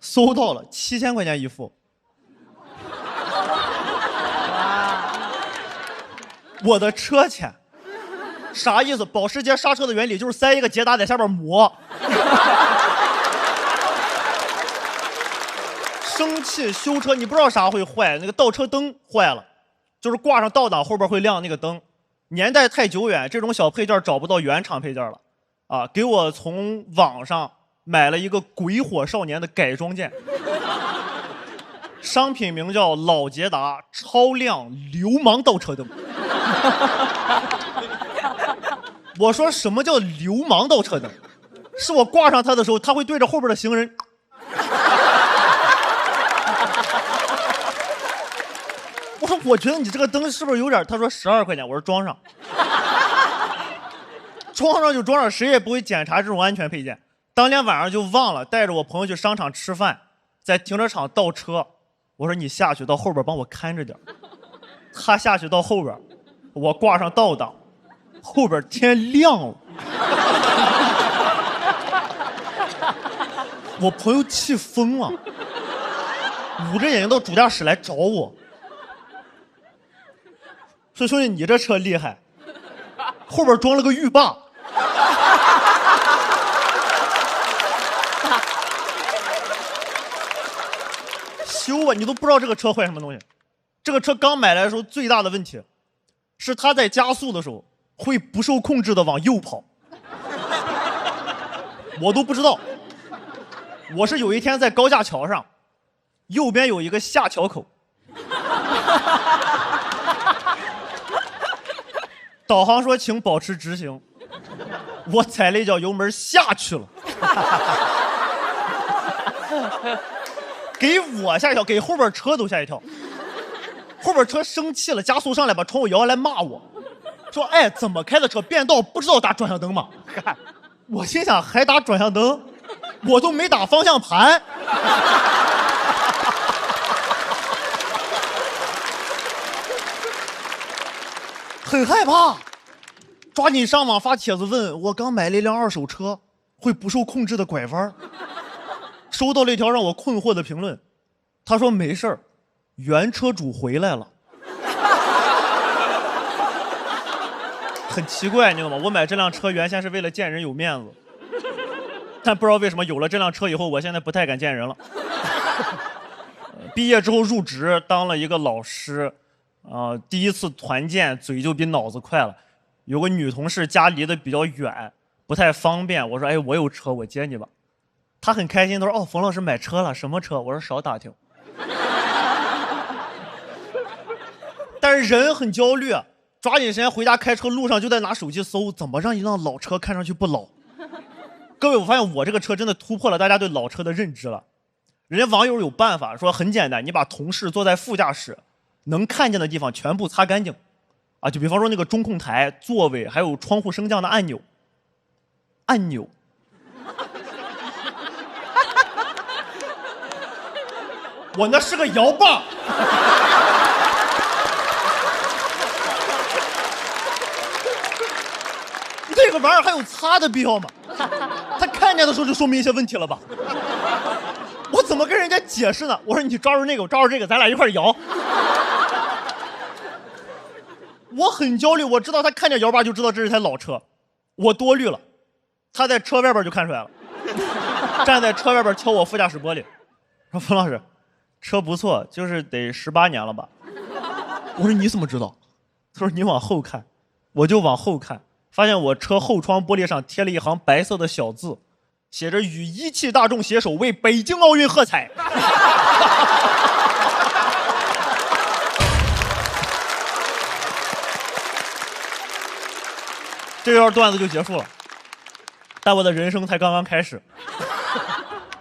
搜到了7000块钱一副。我的车钱。啥意思？保时捷刹车的原理就是塞一个捷达在下边磨。生气修车，你不知道啥会坏，那个倒车灯坏了，就是挂上倒档后边会亮那个灯，年代太久远，这种小配件找不到原厂配件了，啊，给我从网上买了一个鬼火少年的改装件，商品名叫老捷达超亮流氓倒车灯。我说什么叫流氓倒车灯？是我挂上它的时候，它会对着后边的行人。我说我觉得你这个灯是不是有点？他说12块钱，我说装上，装上就装上，谁也不会检查这种安全配件。当天晚上就忘了，带着我朋友去商场吃饭，在停车场倒车。我说你下去到后边帮我看着点。他下去到后边，我挂上倒档，后边天亮了。我朋友气疯了，捂着眼睛到主驾驶来找我，说兄弟你这车厉害，后边装了个浴霸。修啊，你都不知道这个车坏什么东西。这个车刚买来的时候最大的问题是它在加速的时候会不受控制的往右跑，我都不知道。我是有一天在高架桥上，右边有一个下桥口，导航说请保持直行，我踩了一脚油门下去了。给我吓一跳，给后边车都吓一跳。后边车生气了，加速上来把窗户摇下来骂我，说：“哎，怎么开的车？变道不知道打转向灯吗？”我心想，还打转向灯？我都没打方向盘。很害怕，抓紧上网发帖子问我刚买了一辆二手车，会不受控制的拐弯。收到了一条让我困惑的评论，他说没事儿，原车主回来了。很奇怪，你知道吗？我买这辆车原先是为了见人有面子，但不知道为什么有了这辆车以后，我现在不太敢见人了。毕业之后入职当了一个老师，第一次团建嘴就比脑子快了。有个女同事家离得比较远，不太方便，我说哎，我有车，我接你吧。他很开心，他说：“哦，冯老师买车了，什么车？”我说：“少打听。”但是人很焦虑，抓紧时间回家开车，路上就在拿手机搜怎么让一辆老车看上去不老。各位，我发现我这个车真的突破了大家对老车的认知了。人家网友有办法，说很简单，你把同事坐在副驾驶能看见的地方全部擦干净，啊，就比方说那个中控台、座位，还有窗户升降的按钮。我那是个摇把。这个玩意儿还有擦的必要吗？他看见的时候就说明一些问题了吧？我怎么跟人家解释呢？我说你抓住那个，我抓住这个，咱俩一块摇。我很焦虑，我知道他看见摇把就知道这是台老车，我多虑了。他在车外边就看出来了，站在车外边敲我副驾驶玻璃，说冯老师。车不错，就是得18年了吧？我说你怎么知道？他说你往后看，我就往后看，发现我车后窗玻璃上贴了一行白色的小字，写着与一汽大众携手为北京奥运喝彩。这段段子就结束了，但我的人生才刚刚开始。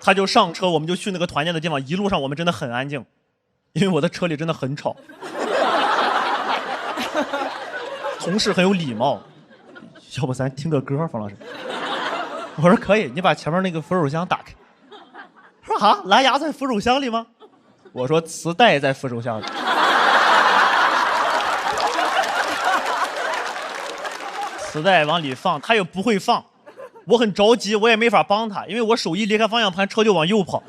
他就上车，我们就去那个团建的地方。一路上我们真的很安静，因为我的车里真的很吵。同事很有礼貌，要不咱听个歌，冯老师？我说可以，你把前面那个扶手箱打开。说啊，蓝牙在扶手箱里吗？我说磁带在扶手箱里。磁带往里放，他也不会放。我很着急，我也没法帮他，因为我手一离开方向盘，车就往右跑。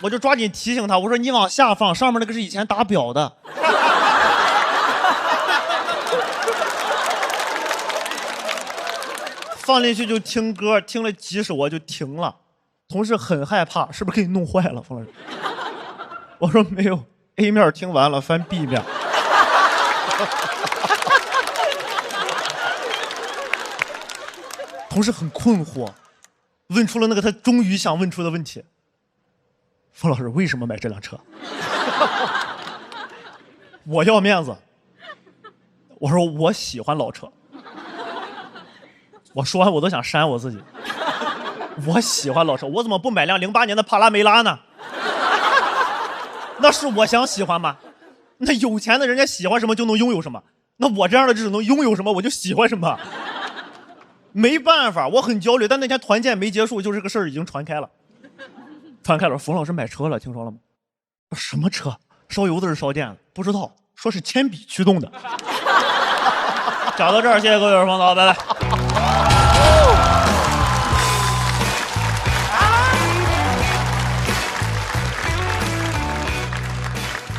我就抓紧提醒他，我说你往下放，上面那个是以前打表的。放进去就听歌，听了几首我就停了。同事很害怕，是不是给你弄坏了，冯老师？我说没有 ，A 面听完了，翻 B 面。同事很困惑，问出了那个他终于想问出的问题：冯老师为什么买这辆车？我要面子，我说我喜欢老车。我说完我都想扇我自己。我喜欢老车，我怎么不买辆08年的帕拉梅拉呢？那是我想喜欢吗？那有钱的人家喜欢什么就能拥有什么，那我这样的只能拥有什么我就喜欢什么。没办法，我很焦虑，但那天团建没结束，就这个事儿已经传开了。传开了，冯老师买车了，听说了吗？什么车？烧油的是烧电的？不知道，说是铅笔驱动的。讲到这儿，谢谢各位耳光导，拜拜。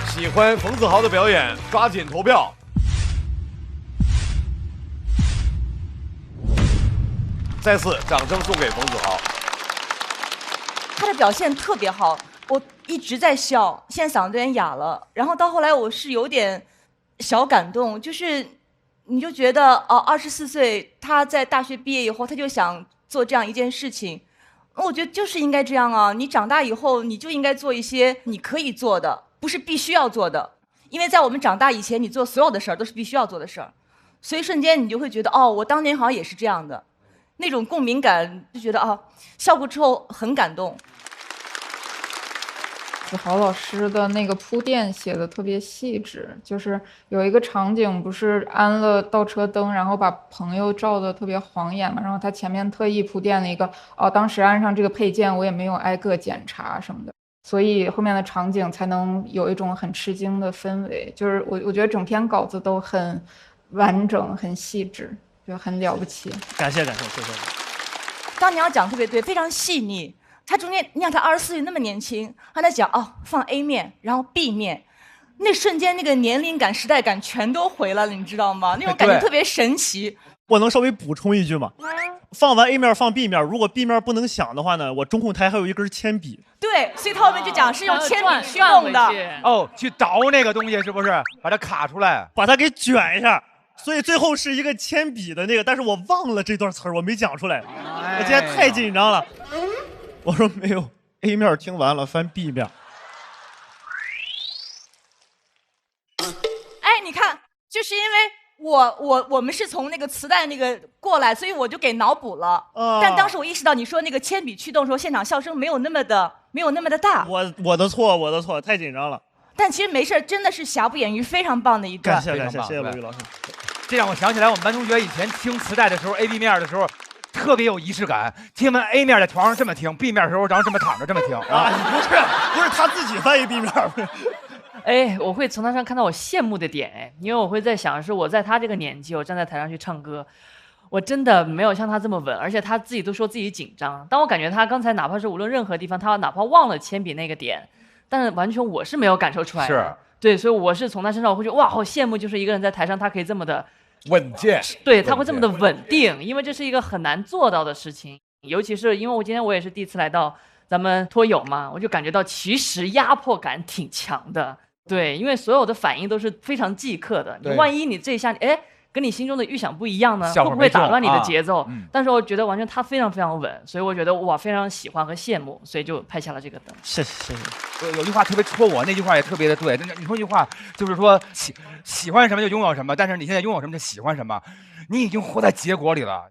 喜欢冯子豪的表演，抓紧投票。再次掌声送给冯子豪。
他的表现特别好，我一直在笑，现在嗓子有点哑了。然后到后来我是有点小感动，就是你就觉得哦，24岁他在大学毕业以后他就想做这样一件事情，我觉得就是应该这样啊！你长大以后你就应该做一些你可以做的，不是必须要做的。因为在我们长大以前，你做所有的事儿都是必须要做的事儿，所以瞬间你就会觉得哦，我当年好像也是这样的。那种共鸣感，就觉得啊，笑过之后很感动。
子豪老师的那个铺垫写的特别细致，就是有一个场景，不是安了倒车灯，然后把朋友照得特别晃眼嘛，然后他前面特意铺垫了一个，哦，当时安上这个配件，我也没有挨个检查什么的，所以后面的场景才能有一种很吃惊的氛围。就是我觉得整篇稿子都很完整，很细致。就很了不起，
感谢，谢谢。
刚你要讲特别对，非常细腻。他中间，你看他24岁那么年轻，他在讲哦，放 A 面，然后 B 面，那瞬间那个年龄感、时代感全都回来了，你知道吗？那种感觉特别神奇。
我能稍微补充一句吗？放完 A 面放 B 面，如果 B 面不能响的话呢，我中控台还有一根铅笔。
对，所以他后面就讲是用铅笔驱动的。
哦，去倒那个东西是不是？把它卡出来，
把它给卷一下。所以最后是一个铅笔的那个，但是我忘了这段词儿，我没讲出来。我今天太紧张了。我说没有 ，A 面听完了，翻 B 面。
哎，你看，就是因为我们是从那个磁带那个过来，所以我就给脑补了。但当时我意识到你说那个铅笔驱动的时候，现场笑声没有那么的大。
我的错，太紧张了。
但其实没事，真的是瑕不掩瑜，非常棒的一段。
感谢，谢谢罗宇老师。
这让我想起来，我们班同学以前听磁带的时候 ，A、B 面的时候，特别有仪式感。听完 A 面在床上这么听 ，B 面的时候然后这么躺着这么听啊，
不是他自己翻译 B 面。
哎，我会从他上看到我羡慕的点，哎，因为我会在想，是我在他这个年纪，我站在台上去唱歌，我真的没有像他这么稳，而且他自己都说自己紧张。当我感觉他刚才哪怕是无论任何地方，他哪怕忘了铅笔那个点，但是完全我是没有感受出来的。
是。
对，所以我是从他身上我会觉得哇，好羡慕，就是一个人在台上他可以这么的
稳健，
对，他会这么的稳定，因为这是一个很难做到的事情。尤其是因为我今天我也是第一次来到咱们脱友嘛，我就感觉到其实压迫感挺强的。对，因为所有的反应都是非常即刻的，你万一你这一下哎跟你心中的预想不一样呢，会不会打乱你的节奏？但是我觉得完全他非常非常稳，所以我觉得哇非常喜欢和羡慕，所以就拍下了这个灯。
谢谢。
有句话特别戳我，那句话也特别的对。你说一句话就是说喜欢什么就拥有什么，但是你现在拥有什么就喜欢什么，你已经活在结果里了。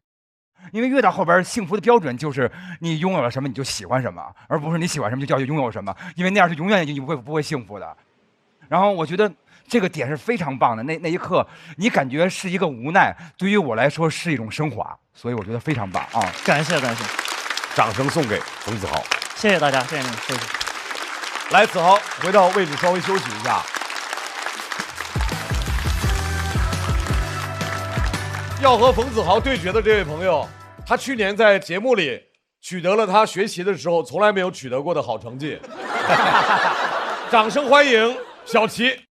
因为越到后边，幸福的标准就是你拥有了什么你就喜欢什么，而不是你喜欢什么就叫拥有什么，因为那样是永远你不会幸福的。然后我觉得这个点是非常棒的，那一刻你感觉是一个无奈，对于我来说是一种升华，所以我觉得非常棒啊！
感谢，
掌声送给冯子豪，
谢谢大家，谢谢你们，谢谢。
来，子豪回到位置稍微休息一下。要和冯子豪对决的这位朋友，他去年在节目里取得了他学习的时候从来没有取得过的好成绩。掌声欢迎小齐。